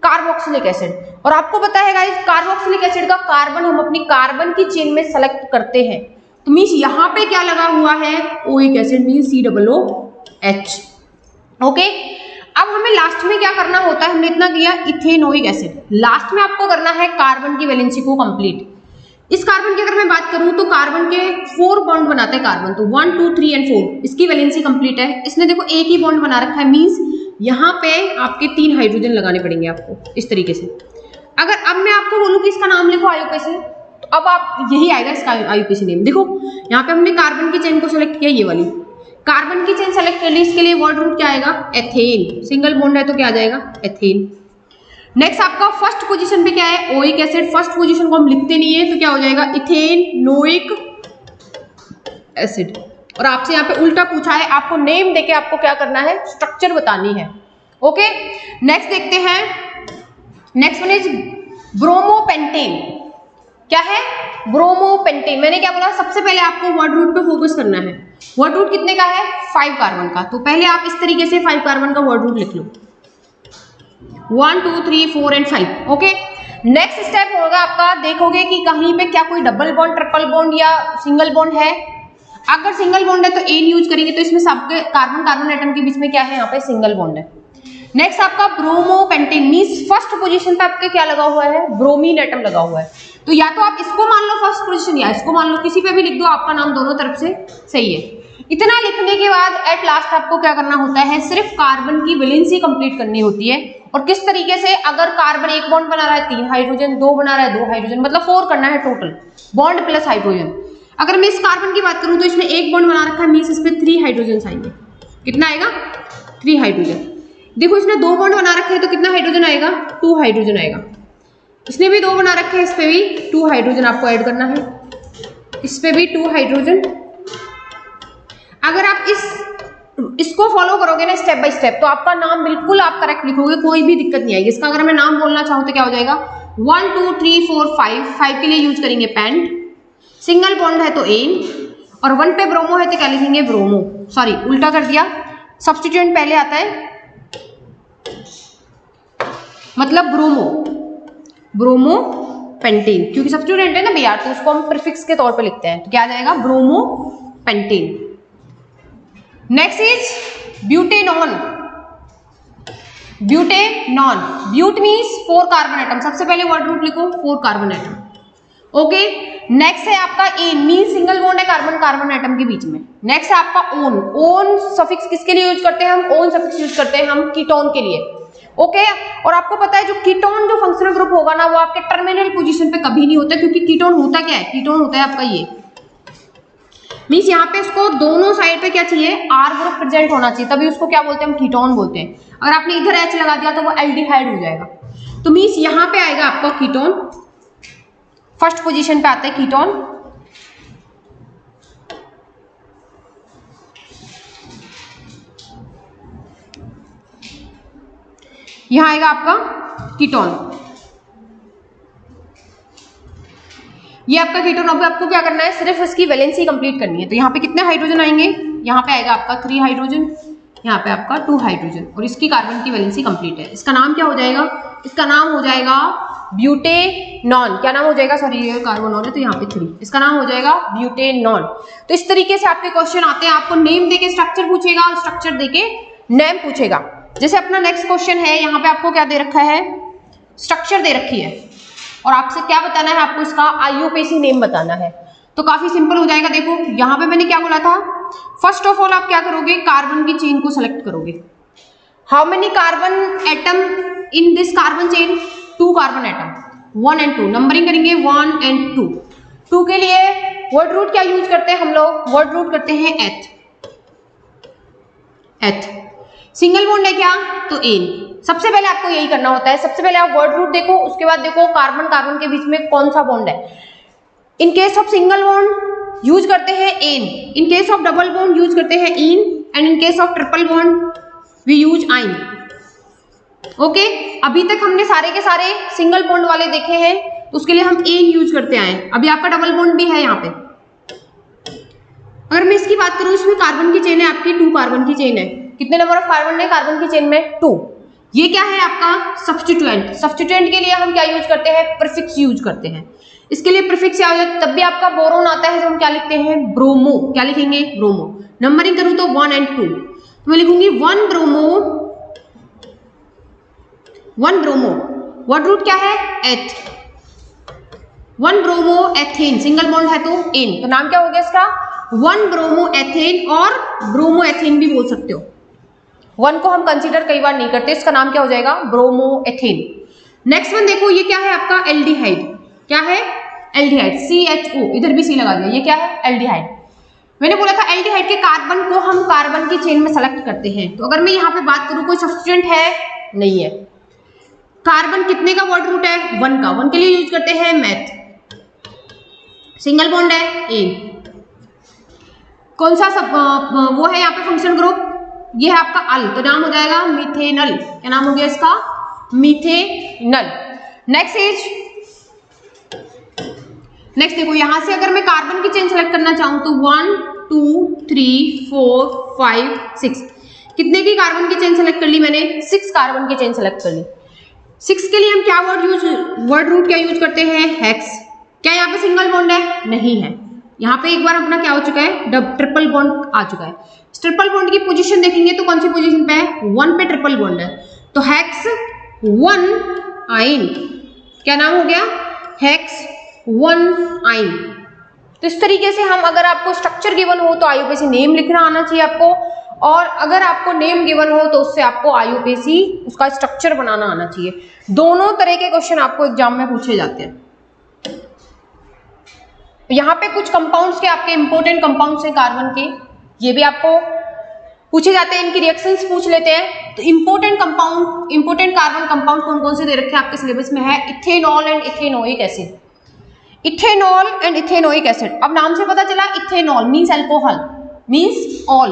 carboxylic acid. और आपको पता है गाइस कार्बोक्सिलिक एसिड का कार्बन हम अपनी कार्बन की चेन में सेलेक्ट करते हैं, तो मींस यहाँ पे क्या लगा हुआ है oic acid means COOH, okay. अब हमें लास्ट में क्या करना होता है, हमने इतना किया इथेनोइक एसिड। लास्ट में आपको करना है कार्बन की वैलेंसी को कंप्लीट। इस कार्बन की अगर मैं बात करूं तो कार्बन के 4 बॉन्ड बनाते हैं कार्बन, तो 1 2 3 एंड 4 इसकी वैलेंसी कंप्लीट है। इसने देखो एक ही बॉन्ड बना रखा है, मींस यहाँ पे आपके 3 हाइड्रोजन लगाने पड़ेंगे आपको इस तरीके से। अगर अब मैं आपको बोलूं कि इसका नाम लिखो आईयूपीएसी, तो अब आप यही आएगा इसका आईयूपीएसी नेम। देखो यहाँ पे हमने कार्बन की चेन को सिलेक्ट किया, ये वाली कार्बन की चेन सेलेक्ट कर ली, इसके लिए वर्ड रूट क्या आएगा एथेन। सिंगल बॉन्ड है तो क्या आ जाएगा एथेन। नेक्स्ट आपका फर्स्ट पोजीशन पे क्या है ओइक एसिड। फर्स्ट पोजीशन को हम लिखते नहीं है, तो क्या हो जाएगा इथेनोइक एसिड। और आपसे यहाँ पे उल्टा पूछा है, आपको नेम देके आपको क्या करना है स्ट्रक्चर बतानी है, ओके। नेक्स्ट देखते हैं, नेक्स्ट वन इज ब्रोमोपेंटेन। क्या है ब्रोमोपेंटेन। मैंने क्या बोला, सबसे पहले आपको वर्ड रूट पे फोकस करना है। वर्ड रूट कितने का है 5 कार्बन का, तो पहले आप इस तरीके से 5 कार्बन का वर्ड रूट लिख लो 1 2 3 4 एंड 5, ओके। नेक्स्ट स्टेप होगा आपका, देखोगे कि कहीं पे क्या कोई डबल बॉन्ड ट्रिपल बॉन्ड या सिंगल बॉन्ड है। अगर सिंगल बॉन्ड है तो एन यूज करेंगे, तो इसमें सबके कार्बन कार्बन एटम के बीच में क्या है यहाँ पे सिंगल बॉन्ड है। नेक्स्ट आपका ब्रोमोपेंटेन मींस फर्स्ट पोजीशन पे आपके क्या लगा हुआ है ब्रोमीन एटम लगा हुआ है, तो या तो आप इसको मान लो फर्स्ट पोजीशन या इसको मान लो, किसी पे भी लिख दो, आपका नाम दोनों तरफ से सही है। इतना लिखने के बाद एट लास्ट आपको क्या करना होता है, सिर्फ कार्बन की वैलेंसी कंप्लीट करनी होती है। और किस तरीके से, अगर कार्बन एक बॉन्ड बना रहा है 3 हाइड्रोजन, 2 बना रहा है 2 हाइड्रोजन, मतलब 4 करना है टोटल बॉन्ड प्लस हाइड्रोजन। अगर मैं इस कार्बन की बात करूं तो इसमें एक बॉन्ड बना रखा है, मींस इस पे 3 हाइड्रोजन आएंगे। कितना आएगा 3 हाइड्रोजन। देखो इसने 2 बॉन्ड बना रखे हैं, तो कितना हाइड्रोजन आएगा 2 हाइड्रोजन आएगा। इसने भी 2 बना रखे हैं, इस पे भी 2 हाइड्रोजन आपको ऐड करना है, इस पे भी 2 हाइड्रोजन। अगर आप इसको फॉलो करोगे ना स्टेप बाय स्टेप, तो आपका नाम बिल्कुल आप करेक्ट लिखोगे, कोई भी दिक्कत नहीं आएगी। इसका अगर मैं नाम बोलना चाहूँ तो क्या हो जाएगा 1 2 3 4 5 के लिए यूज करेंगे पेंट, सिंगल बॉन्ड है तो एन, और 1 पे ब्रोमो है तो क्या लिखेंगे ब्रोमो, सॉरी उल्टा कर दिया, सब्स्टिट्यूएंट पहले आता है, मतलब ब्रोमोपेंटेन, क्योंकि सब्स्टिट्यूएंट है ना भैया, तो उसको हम प्रीफिक्स के तौर पे लिखते हैं, तो क्या आ जाएगा bromopentane. Next is butanone. Butanone, but means 4 carbon atom, सबसे पहले वर्ड रूट लिखो 4 कार्बन एटम। ओके, नेक्स्ट है आपका एन, मीन सिंगल बॉन्ड है कार्बन कार्बन एटम के बीच में। नेक्स्ट है आपका ओन। ओन सफिक्स किसके लिए यूज करते हैं हम? ओन सफिक्स यूज करते हैं हम कीटोन के लिए। ओके, और आपको पता है जो कीटोन जो फंक्शनल ग्रुप होगा ना, वो आपके टर्मिनल पोजीशन पे कभी नहीं होता, क्योंकि कीटोन होता क्या है? कीटोन होता है आपका ये, मीन्स यहाँ पे इसको दोनों साइड पे क्या चाहिए? आर ग्रुप प्रेजेंट होना चाहिए, तभी उसको क्या बोलते हैं? हम कीटोन बोलते हैं। अगर आपने इधर एच लगा दिया तो वो एल्डिहाइड हो जाएगा। तो मीन्स यहाँ पे आएगा आपका कीटोन, फर्स्ट पोजीशन पे आता है कीटोन। यहां आएगा आपका कीटोन, ये आपका कीटोन। अब आपको क्या करना है? सिर्फ इसकी वैलेंसी कंप्लीट करनी है। तो यहाँ पे कितने हाइड्रोजन आएंगे? यहाँ पे आएगा आपका 3 हाइड्रोजन, यहाँ पे आपका 2 हाइड्रोजन, और इसकी कार्बन की वैलेंसी कंप्लीट है। इसका नाम क्या हो जाएगा? इसका नाम हो जाएगा ब्यूटेनॉन। क्या नाम हो जाएगा? सॉरी, ये कार्बोनॉन है तो यहाँ पे 3, इसका नाम हो जाएगा ब्यूटेनॉन। तो इस तरीके से आपके क्वेश्चन आते हैं, आपको नेम देके स्ट्रक्चर पूछेगा, स्ट्रक्चर देके नेम पूछेगा। जैसे अपना नेक्स्ट क्वेश्चन है, यहाँ पे आपको क्या दे रखा है? स्ट्रक्चर दे रखी है, और आपसे क्या बताना है? आपको इसका आईयूपीएसी नेम बताना है। तो काफी सिंपल हो जाएगा। देखो यहाँ पे मैंने क्या बोला था, फर्स्ट ऑफ ऑल आप क्या करोगे? कार्बन की चेन को सेलेक्ट करोगे। How many carbon atom in this carbon chain? 2 carbon atom, 1 and 2, numbering करेंगे 1 and 2। 2 के लिए वर्ड रूट क्या यूज करते हैं हम लोग? वर्ड रूट करते हैं एथ। सिंगल बॉन्ड है क्या? तो एन। सबसे पहले आपको यही करना होता है, सबसे पहले आप वर्ड रूट देखो, उसके बाद देखो कार्बन कार्बन के बीच में कौन सा बॉन्ड है। In case of single bond use करते हैं ane, in case of double bond use करते हैं ene, and in case of triple bond we use yne. Okay, अभी तक हमने सारे के सारे सिंगल बॉन्ड वाले देखे हैं, तो उसके लिए हम एन यूज करते आए। अभी आपका डबल बॉन्ड भी है यहाँ पे। अगर मैं इसकी बात करूं, इसमें कार्बन की चेन है आपकी 2 कार्बन की चेन है। कितने नंबर ऑफ कार्बन है कार्बन की चेन में? 2। ये क्या है आपका? सब्स्टिट्यूएंट। सब्स्टिट्यूएंट के लिए हम क्या यूज करते हैं? प्रीफिक्स यूज करते हैं। इसके लिए प्रीफिक्स क्या हो जाता है? तब भी आपका बोरोन आता है, जब हम क्या लिखते हैं? ब्रोमो। क्या लिखेंगे? ब्रोमो। नंबरिंग करूं तो 1 and 2, तो मैं लिखूंगी 1 ब्रोमो, 1 ब्रोमो। वर्ड रूट क्या है? एथ। 1 ब्रोमो एथेन, सिंगल बॉन्ड है तो एन, तो नाम क्या हो गया इसका? 1 ब्रोमो एथेन, और ब्रोमो एथेन भी बोल सकते हो। 1 को हम कंसीडर कई बार नहीं करते, इसका नाम क्या हो जाएगा? Bromo ethane. नेक्स्ट वन देखो, ये क्या है आपका? एल्डिहाइड। क्या है? एल्डिहाइड, CHO, इधर भी C लगा दिया। ये क्या है? एल्डिहाइड। मैंने बोला था एल्डिहाइड के कार्बन को हम कार्बन की चेन में सेलेक्ट करते हैं। तो अगर मैं यहाँ पे बात करूँ, कोई सब्स्टिट्यूएंट है? नहीं है। कार्बन कितने का वर्ड रूट है? 1 का। 1 के लिए यूज करते हैं मैथ। सिंगल बॉन्ड है एन। कौन सा सब वो है यहाँ पे फंक्शन ग्रुप? ये है आपका अल, तो नाम हो जाएगा मिथेनल। क्या नाम हो गया इसका? मिथेनल। नेक्स्ट देखो, यहां से अगर मैं कार्बन की चेन सेलेक्ट करना चाहूं तो 1 2 3 4 5 6, कितने की कार्बन की चेन सेलेक्ट कर ली मैंने? 6 कार्बन की चेन सेलेक्ट कर ली। 6 के लिए हम क्या वर्ड रूट क्या यूज करते हैं? हेक्स। क्या यहाँ पे सिंगल बॉन्ड है? नहीं है। यहाँ पे एक बार अपना क्या हो चुका है? ट्रिपल बॉन्ड आ चुका है। ट्रिपल बॉन्ड की पोजीशन देखेंगे तो कौन सी पोजीशन पे है? 1 पे ट्रिपल बॉन्ड है, तो हेक्स 1 आइन। क्या नाम हो गया? हेक्स 1 आइन। तो इस तरीके से हम, अगर आपको स्ट्रक्चर गिवन हो तो आईयूपीएसी नेम लिखना आना चाहिए आपको, और अगर आपको नेम गिवन हो तो उससे आपको आईयूपीएसी उसका स्ट्रक्चर बनाना आना चाहिए। दोनों तरह के क्वेश्चन आपको एग्जाम में पूछे जाते हैं। यहाँ पे कुछ कंपाउंड्स के आपके इंपॉर्टेंट कंपाउंड्स हैं कार्बन के, ये भी आपको पूछे जाते हैं, इनकी रिएक्शंस पूछ लेते हैं। तो important compound, important carbon compound कौन कौन से दे रखे हैं आपके सिलेबस में है? Ethanol and ethanoic acid. Ethanol and ethanoic acid. अब नाम से पता चला, ethanol means alcohol, means all.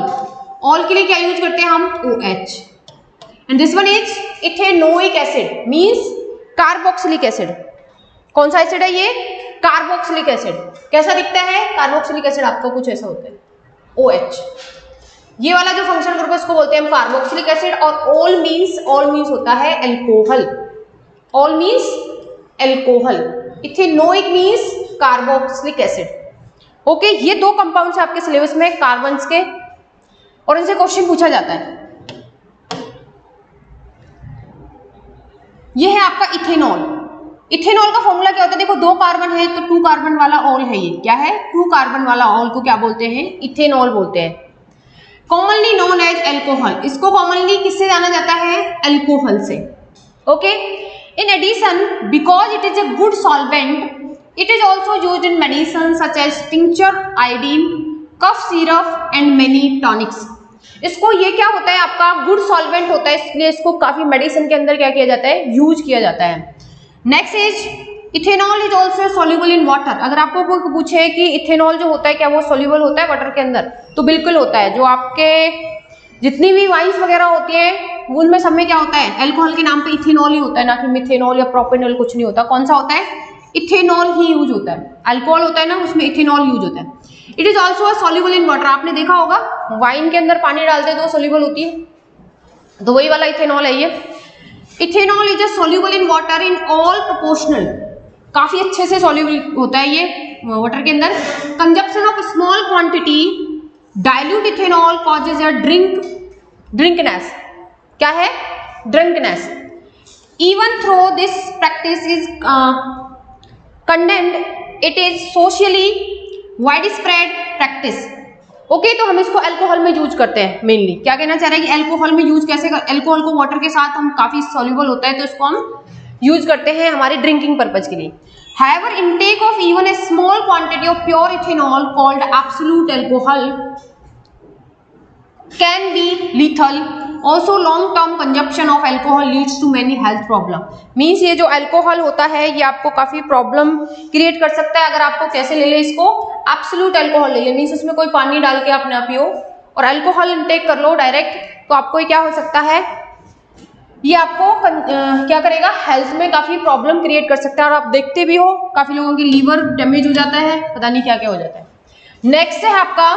All के लिए क्या यूज करते हैं हम? OH। And this one is ethanoic acid, means carboxylic acid. कौन सा एसिड है ये? Carboxylic acid. कैसा दिखता है कार्बोक्सिलिक एसिड? आपको कुछ ऐसा होता है, OH। ये वाला जो फंक्शनल ग्रुप है उसको बोलते हैं हम कार्बोक्सिलिक एसिड। और ऑल मीन्स होता है alcohol, all means alcohol. Ethanoic means carboxylic acid. Okay, ये दो कंपाउंड्स आपके सिलेबस में कार्बन्स के, और इनसे क्वेश्चन पूछा जाता है। ये है आपका इथेनॉल। इथेनॉल का फॉर्मूला क्या होता है? देखो, दो कार्बन है तो 2 कार्बन वाला ऑल है। ये क्या है? 2 कार्बन वाला ऑल को क्या बोलते हैं? इथेनॉल बोलते हैं। कॉमनली नोन एज एल्कोहल, इसको कॉमनली किससे जाना जाता है? एल्कोहल से। Okay, in addition because it is a good solvent it is also used in medicine such as tincture, iodine, cough syrup and many tonics. इसको, ये क्या होता है आपका? गुड सॉल्वेंट होता है, इसलिए इसको काफी मेडिसिन के अंदर क्या किया जाता है? यूज किया जाता है। Next is ethanol is also soluble in water. अगर आपको कोई पूछे कि इथेनॉल जो होता है क्या वो सोल्यूबल होता है वाटर के अंदर, तो बिल्कुल होता है। जो आपके जितनी भी वाइन्स वगैरह होती है उनमें सब में क्या होता है? अल्कोहल के नाम पे इथेनॉल ही होता है, ना कि मिथेनॉल या प्रोपेनॉल कुछ नहीं होता। कौन सा होता है? इथेनॉल ही यूज होता है। अल्कोहल होता है ना, उसमें इथेनॉल यूज होता है। It is also soluble in water. आपने देखा होगा वाइन के अंदर पानी डालते हैं तो सोल्यूबल होती है, तो वही वाला इथेनॉल है ये। Ethanol is soluble in water in all proportional, काफी अच्छे से सोल्यूबल होता है ये वाटर के अंदर। Consumption of small quantity dilute ethanol causes a drunkenness. क्या है? Drunkenness. Even though this practice is condemned, it is socially widespread practice. Okay, तो हम इसको अल्कोहल में यूज करते हैं मेनली। क्या कहना चाह रहे हैं कि अल्कोहल में यूज कैसे कर? अल्कोहल को वाटर के साथ हम काफी सॉल्युबल होता है तो इसको हम यूज करते हैं हमारे ड्रिंकिंग पर्पज के लिए। However, intake of even a small quantity of pure ethanol called absolute alcohol can be lethal. Also, long-term consumption of alcohol leads to many health problem. Means ये जो अल्कोहल होता है ये आपको काफी प्रॉब्लम क्रिएट कर सकता है। अगर आपको कैसे ले ले इसको? एब्सोल्यूट अल्कोहल ले ले, मीन्स उसमें कोई पानी डाल के आप ना पियो और अल्कोहल इंटेक कर लो डायरेक्ट, तो आपको क्या हो सकता है? ये आपको क्या करेगा? हेल्थ में काफी प्रॉब्लम क्रिएट कर सकता है। और आप देखते भी हो काफी लोगों की लीवर डैमेज हो जाता है, पता नहीं क्या क्या हो जाता है। नेक्स्ट है आपका,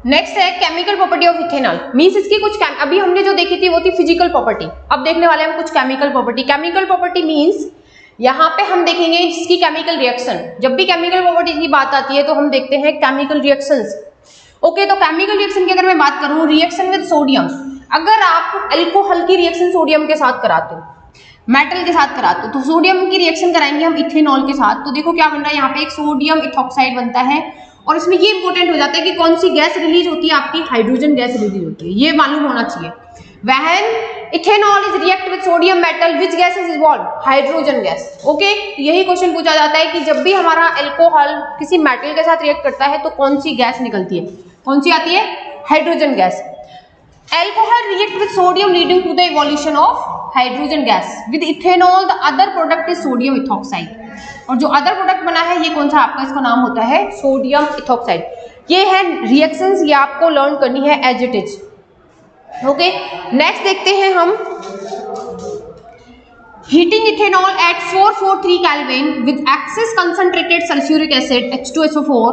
नेक्स्ट है chemical property of ethanol. Means इसकी कुछ अभी हमने जो देखी थी वो थी फिजिकल प्रॉपर्टी, अब देखने वाले हम कुछ chemical property. Chemical property means यहाँ पे हम देखेंगे जिसकी केमिकल रिएक्शन। जब भी केमिकल प्रॉपर्टी की बात आती है तो हम देखते हैं केमिकल रिएक्शंस। ओके, तो केमिकल रिएक्शन की अगर मैं बात करूं, रिएक्शन विद सोडियम, अगर आप अल्कोहल की रिएक्शन सोडियम के साथ कराते हो, मेटल के साथ कराते हो, तो सोडियम की रिएक्शन कराएंगे हम इथेनॉल के साथ, तो देखो क्या बन रहा है? यहाँ पे एक सोडियम इथॉक्साइड बनता है। और इसमें ये इंपॉर्टेंट हो जाता है कि कौन सी गैस रिलीज होती है? आपकी हाइड्रोजन गैस रिलीज होती है, ये मालूम होना चाहिए। When ethanol is react with sodium metal, which gas is involved? Hydrogen gas. Okay, यही क्वेश्चन पूछा जाता है कि जब भी हमारा अल्कोहल किसी मेटल के साथ रिएक्ट करता है तो कौन सी गैस निकलती है? कौन सी आती है? Hydrogen gas. Alcohol react with sodium leading to the evolution of hydrogen gas. With ethanol, the other product is sodium ethoxide. और जो अदर प्रोडक्ट बना है ये कौन सा आपका? इसका नाम होता है सोडियम इथॉक्साइड। ये है रिएक्शंस, ये आपको लर्न करनी है as it is. Okay, next देखते हैं हम, heating ethanol at 443 kelvin with excess concentrated sulphuric acid H2SO4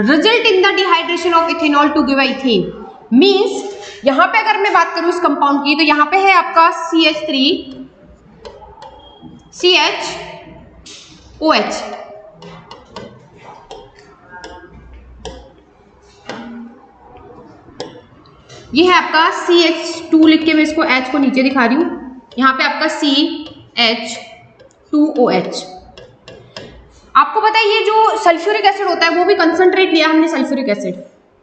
result in the dehydration of ethanol to give ethene. Means यहां पे अगर मैं बात करूं इस कंपाउंड की, तो यहां पे है आपका CH3 CHOH। ये है आपका CH2 लिख के मैं इसको H को नीचे दिखा रही हूँ। यहाँ पे आपका CH2OH। आपको पता है ये जो सल्फ्यूरिक एसिड होता है वो भी कंसंट्रेट लिया हमने सल्फ्यूरिक एसिड।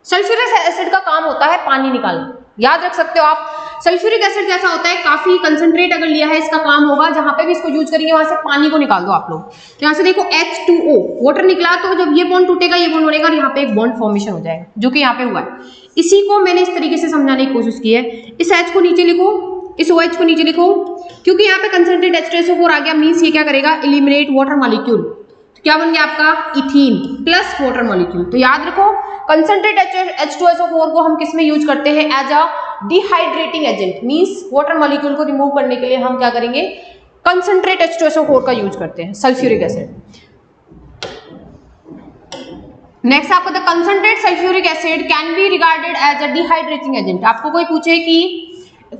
सल्फ्यूरिक एसिड का काम होता है पानी निकालना, याद रख सकते हो आप। सल्फ्यूरिक एसिड जैसा होता है, काफी कंसंट्रेट अगर लिया है, इसका काम होगा जहां पे भी इसको यूज करेंगे वहां से पानी को निकाल दो आप लोग। यहाँ से देखो H2O वाटर निकला, तो जब ये बॉन्ड टूटेगा ये बॉन्ड बनेगा और यहाँ पे एक बॉन्ड फॉर्मेशन हो जाएगा, जो कि यहाँ पे हुआ है। इसी को मैंने इस तरीके से समझाने की कोशिश की है। इस H को नीचे लिखो, इस OH को नीचे लिखो, क्योंकि यहाँ पे कंसंट्रेट H2SO4 आ गया। मीन्स ये क्या करेगा? एलिमिनेट वाटर मॉलिक्यूल, तो क्या बन गया आपका? Ethene plus water molecule. तो याद रखो कंसंट्रेट H2SO4 को हम किस में यूज करते हैं? As a dehydrating agent. Means water molecule को रिमूव करने के लिए हम क्या करेंगे? कंसंट्रेट H2SO4 का यूज करते हैं, सल्फ्यूरिक एसिड। नेक्स्ट आपको the concentrate sulphuric acid can be regarded as a dehydrating agent. आपको कोई पूछे कि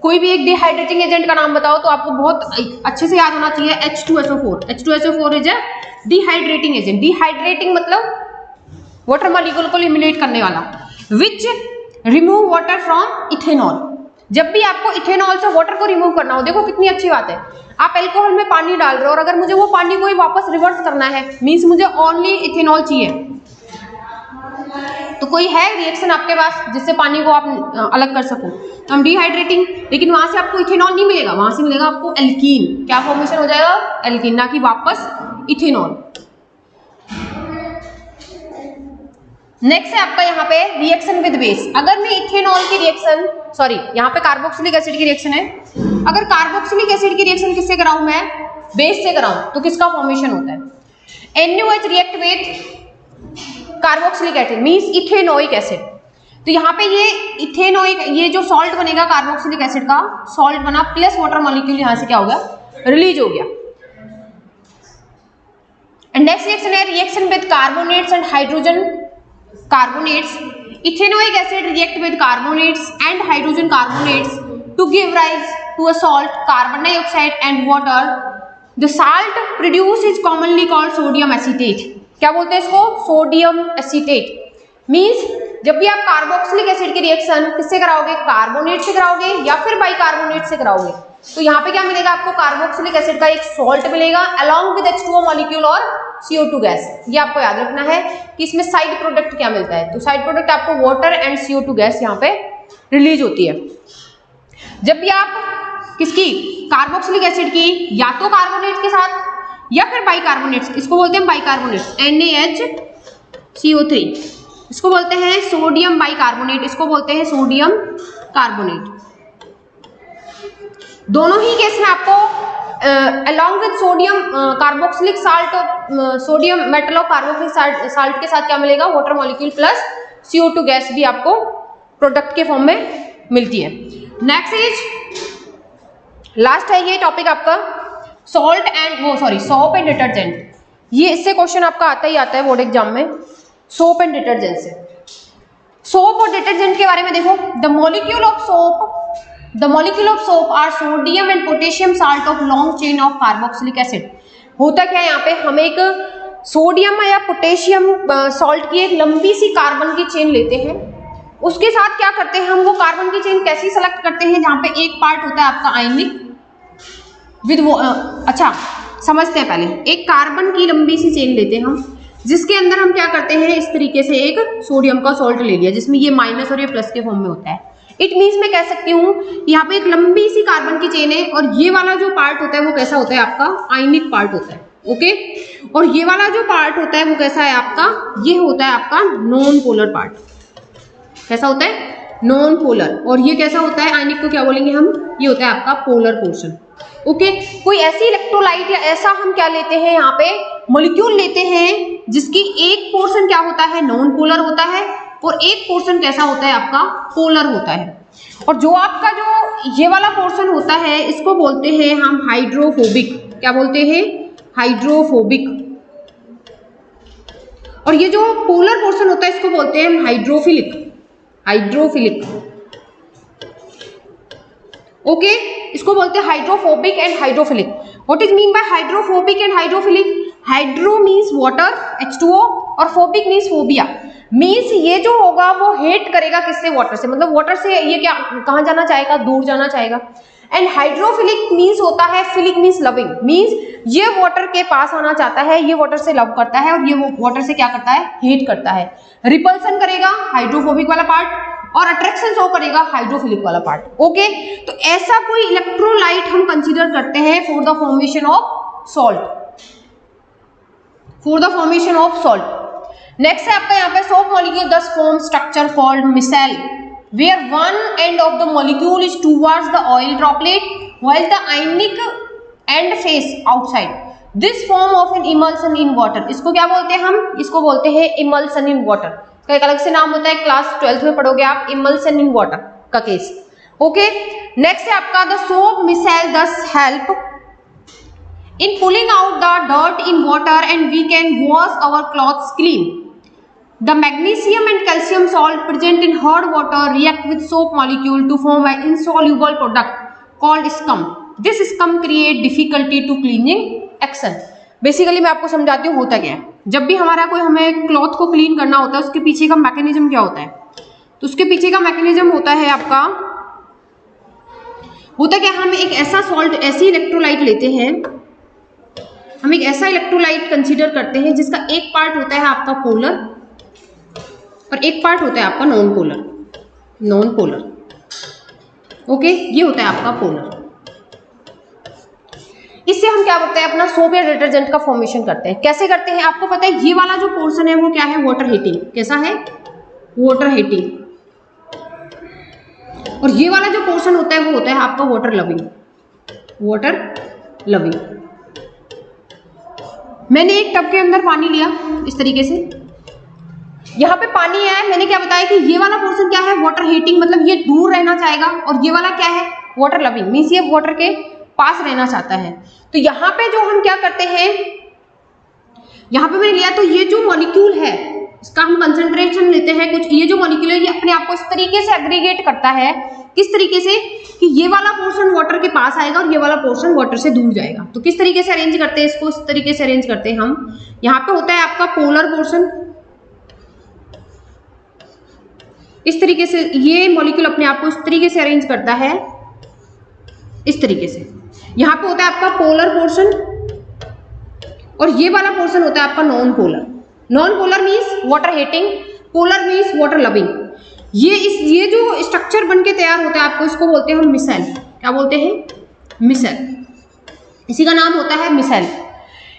कोई भी एक डिहाइड्रेटिंग एजेंट का नाम बताओ तो आपको बहुत अच्छे से याद होना चाहिए H2SO4। H2SO4 is a dehydrating agent. Dehydrating मतलब वाटर मॉलिक्यूल को इलिमिनेट करने वाला। विच रिमूव वाटर फ्रॉम इथेनॉल। जब भी आपको इथेनॉल से वाटर को रिमूव करना हो, देखो कितनी अच्छी बात है, आप एल्कोहल में पानी डाल रहे हो और अगर मुझे वो पानी को ही वापस रिवर्स करना है, मीन्स मुझे ओनली इथेनॉल चाहिए, तो कोई है रिएक्शन आपके पास जिससे पानी को आप अलग कर सको, तो हम डिहाइड्रेटिंग। लेकिन वहां से आपको इथेनॉल नहीं मिलेगा, वहां से मिलेगा आपको एल्कीन। क्या फॉर्मेशन हो जाएगा? एल्कीन, ना कि वापस इथेनॉल। नेक्स्ट है आपका यहाँ पे रिएक्शन विद बेस। अगर मैं इथेनॉल की रिएक्शन, सॉरी यहाँ पे कार्बोक्सिलिक एसिड की रिएक्शन है, अगर कार्बोक्सिलिक एसिड की रिएक्शन किससे कराऊं मैं? बेस से कराऊं, तो किसका फॉर्मेशन होता है? NaOH react with carboxylic acid means ethanoic acid. तो यहाँ पे ये इथेनोइक, ये जो सॉल्ट बनेगा कार्बोक्सिलिक एसिड का, सॉल्ट बना प्लस वाटर मॉलिक्यूल यहाँ से क्या हो गया? रिलीज हो गया। एंड नेक्स्ट रिएक्शन है reaction with carbonates and hydrogen carbonates. Ethanoic acid react with carbonates and hydrogen carbonates to give rise to a salt, carbon dioxide and water. The salt produced is commonly called sodium acetate. क्या बोलते हैं इसको? Sodium acetate. मीन्स जब भी आप कार्बोक्सिलिक एसिड की रिएक्शन किससे कराओगे? कार्बोनेट से कराओगे या फिर बाइकार्बोनेट से कराओगे, तो यहाँ पे क्या मिलेगा आपको? कार्बोक्सिलिक एसिड का एक सॉल्ट मिलेगा अलॉन्ग विद H2O मॉलिक्यूल और CO2 गैस। ये आपको याद रखना है कि इसमें साइड प्रोडक्ट क्या मिलता है। तो साइड प्रोडक्ट आपको वाटर एंड CO2 गैस यहाँ पे रिलीज होती है। जब भी आप किसकी? कार्बोक्सिलिक एसिड की या तो कार्बोनेट के साथ या फिर बाइकार्बोनेट्स, इसको बोलते हैं बाइकार्बोनेट्स, NaHCO3, इसको बोलते हैं सोडियम बाइकार्बोनेट, इसको बोलते हैं सोडियम कार्बोनेट। दोनों ही केस में आपको along with sodium carboxylic salt और sodium metal of carboxylic salt के साथ क्या मिलेगा? Water molecule plus CO2 gas भी आपको प्रोडक्ट के फॉर्म में मिलती है। नेक्स्ट इज लास्ट है ये टॉपिक आपका salt and soap and detergent. ये इससे क्वेश्चन आपका आता ही आता है बोर्ड एग्जाम में, सोप एंड डिटर्जेंट से। सोप और डिटर्जेंट के बारे में देखो, the molecule of soap are sodium and potassium salt of long chain of carboxylic acid. होता क्या है यहाँ पे? हम एक सोडियम या पोटेशियम सॉल्ट की एक लंबी सी कार्बन की चेन लेते हैं, उसके साथ क्या करते हैं हम? वो कार्बन की चेन कैसी सेलेक्ट करते हैं? जहाँ पे एक पार्ट होता है आपका आयनिक विद वो अच्छा समझते हैं पहले। एक कार्बन की लंबी सी चेन लेते हैं हम, जिसके अंदर हम क्या करते हैं? इस तरीके से एक सोडियम का सॉल्ट ले लिया जिसमें ये माइनस और ये प्लस के फॉर्म में होता है। इट मीन्स मैं कह सकती हूँ यहाँ पे एक लंबी सी कार्बन की चेन है और ये वाला जो पार्ट होता है वो कैसा होता है आपका? आयनिक पार्ट होता है, ओके। और ये वाला जो पार्ट होता है वो कैसा है आपका? ये होता है आपका नॉन पोलर पार्ट। कैसा होता है? Non polar. और ये कैसा होता है? आयनिक को क्या बोलेंगे हम? ये होता है आपका पोलर पोर्शन, ओके। कोई ऐसी इलेक्ट्रोलाइट या ऐसा हम क्या लेते हैं यहाँ पे? मॉलिक्यूल लेते हैं जिसकी एक पोर्शन क्या होता है? नॉन पोलर होता है और एक पोर्शन कैसा होता है आपका? पोलर होता है। और जो आपका जो ये वाला पोर्शन होता है इसको बोलते हैं हम हाइड्रोफोबिक। क्या बोलते हैं? हाइड्रोफोबिक। और ये जो पोलर पोर्शन होता है इसको बोलते हैं हम हाइड्रोफिलिक। Hydrophilic, okay. इसको बोलते हैं hydrophobic and hydrophilic. What is mean by hydrophobic and hydrophilic? Hydro means water H2O और फोबिक मीन्स फोबिया। मीन्स ये जो होगा वो हेट करेगा किससे? वाटर से। मतलब वाटर से ये क्या कहाँ जाना चाहेगा? दूर जाना चाहेगा। एंड हाइड्रोफिलिक मीन्स होता है, फिलिक मीन्स लविंग, मीन्स ये वाटर के पास आना चाहता है, ये वाटर से लव करता है और ये वाटर से क्या करता है? हेट करता है। रिपल्सन करेगा हाइड्रोफोबिक वाला पार्ट और अट्रैक्शन शो करेगा हाइड्रोफिलिक वाला पार्ट, ओके। तो ऐसा कोई इलेक्ट्रोलाइट हम कंसीडर करते हैं for the formation of salt, for the formation of salt. Next है आपका यहाँ पे soap molecule thus form structure called micelle where one end of the molecule is towards the oil droplet while the ionic end face outside. This form of an emulsion in water. इसको क्या बोलते हैं हम? इसको बोलते हैं emulsion in water। इसका एक अलग से नाम होता है, क्लास 12th में पढ़ोगे आप emulsion in water का केस, ओके। नेक्स्ट है आपका the soap micelle thus help in pulling out the dirt in water and we can wash our clothes clean. The magnesium and calcium salt present in hard water react with soap molecule to form an insoluble product called scum. This scum create difficulty to cleaning action. Basically मैं आपको समझाती हूँ होता क्या है। जब भी हमें क्लॉथ को क्लीन करना होता है, उसके पीछे का मैकेनिज्म क्या होता है? तो उसके पीछे का मैकेनिज्म होता है आपका, होता क्या, हम एक ऐसा सॉल्ट, ऐसी इलेक्ट्रोलाइट लेते हैं, हम एक ऐसा इलेक्ट्रोलाइट कंसीडर करते हैं जिसका एक पार्ट होता है आपका पोलर और एक पार्ट होता है आपका नॉन पोलर। ओके, ये होता है आपका पोलर। इससे हम क्या करते हैं, अपना सोप या डिटर्जेंट का फॉर्मेशन करते हैं। कैसे करते हैं आपको पता है, ये वाला जो पोर्शन है वो क्या है, वाटर हीटिंग। कैसा है, वाटर हीटिंग। और ये वाला जो पोर्शन होता है वो होता है आपका वाटर लविंग। मैंने एक टब के अंदर पानी लिया इस तरीके से, यहाँ पे पानी है, मैंने क्या बताया कि ये वाला पोर्शन क्या है, वाटर हीटिंग, मतलब ये दूर रहना चाहेगा, और ये वाला क्या है, वाटर लविंग, मीन्स ये वाटर के पास रहना चाहता है। तो यहाँ पे जो हम क्या करते हैं, यहाँ पे मैंने लिया, तो ये जो मॉलिक्यूल है इसका हम कंसंट्रेशन लेते हैं कुछ, ये जो मॉलिक्यूल है ये अपने आप को इस तरीके से एग्रीगेट करता है, किस तरीके से, कि ये वाला पोर्शन वाटर के पास आएगा और ये वाला पोर्शन वाटर से दूर जाएगा। तो किस तरीके से अरेंज करते हैं इसको, इस तरीके से अरेंज करते हैं हम। यहाँ पे होता है आपका पोलर पोर्शन, इस तरीके से ये मॉलिक्यूल अपने आप को इस तरीके से अरेंज करता है, इस तरीके से। यहाँ पे होता है आपका पोलर पोर्शन और ये वाला पोर्शन होता है आपका non polar means water heating, polar means water loving. ये जो स्ट्रक्चर बन के तैयार होता है आपको, इसको बोलते हैं हम मिसेल। क्या बोलते हैं, मिसेल। इसी का नाम होता है मिसेल।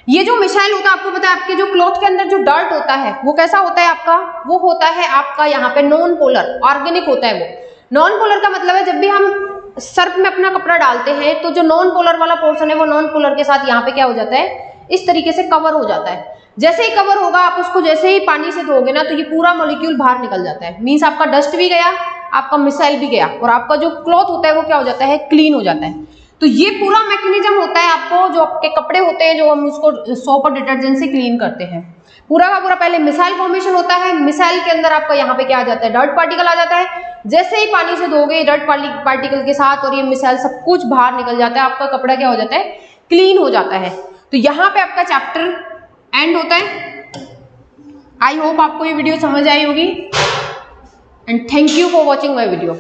ये जो मिसाइल होता है, आपको पता है आपके जो क्लॉथ के अंदर जो डर्ट होता है वो कैसा होता है आपका, वो होता है आपका यहाँ पे नॉन पोलर, ऑर्गेनिक होता है वो। नॉन पोलर का मतलब है जब भी हम सर्फ में अपना कपड़ा डालते हैं तो जो नॉन पोलर वाला पोर्शन है वो नॉन पोलर के साथ यहाँ पे क्या हो जाता है, इस तरीके से कवर हो जाता है। जैसे ही कवर होगा, आप उसको जैसे ही पानी से धोगे ना, तो ये पूरा मॉलिक्यूल बाहर निकल जाता है। मीन्स आपका डस्ट भी गया, आपका मिसाइल भी गया, और आपका जो क्लॉथ होता है वो क्या हो जाता है, क्लीन हो जाता है। तो ये पूरा मैकेनिज्म होता है आपको, जो आपके कपड़े होते हैं जो हम उसको सोप और डिटर्जेंट से क्लीन करते हैं, पूरा का पूरा पहले मिसाइल फॉर्मेशन होता है। मिसाइल के अंदर आपका यहाँ पे क्या आ जाता है, डर्ट पार्टिकल आ जाता है। जैसे ही पानी से धोगे डर्ट पार्टिकल के साथ और ये मिसाइल सब कुछ बाहर निकल जाता है, आपका कपड़ा क्या हो जाता है, क्लीन हो जाता है। तो यहाँ पे आपका चैप्टर एंड होता है। आई होप आपको ये वीडियो समझ आई होगी, and thank you for watching my video.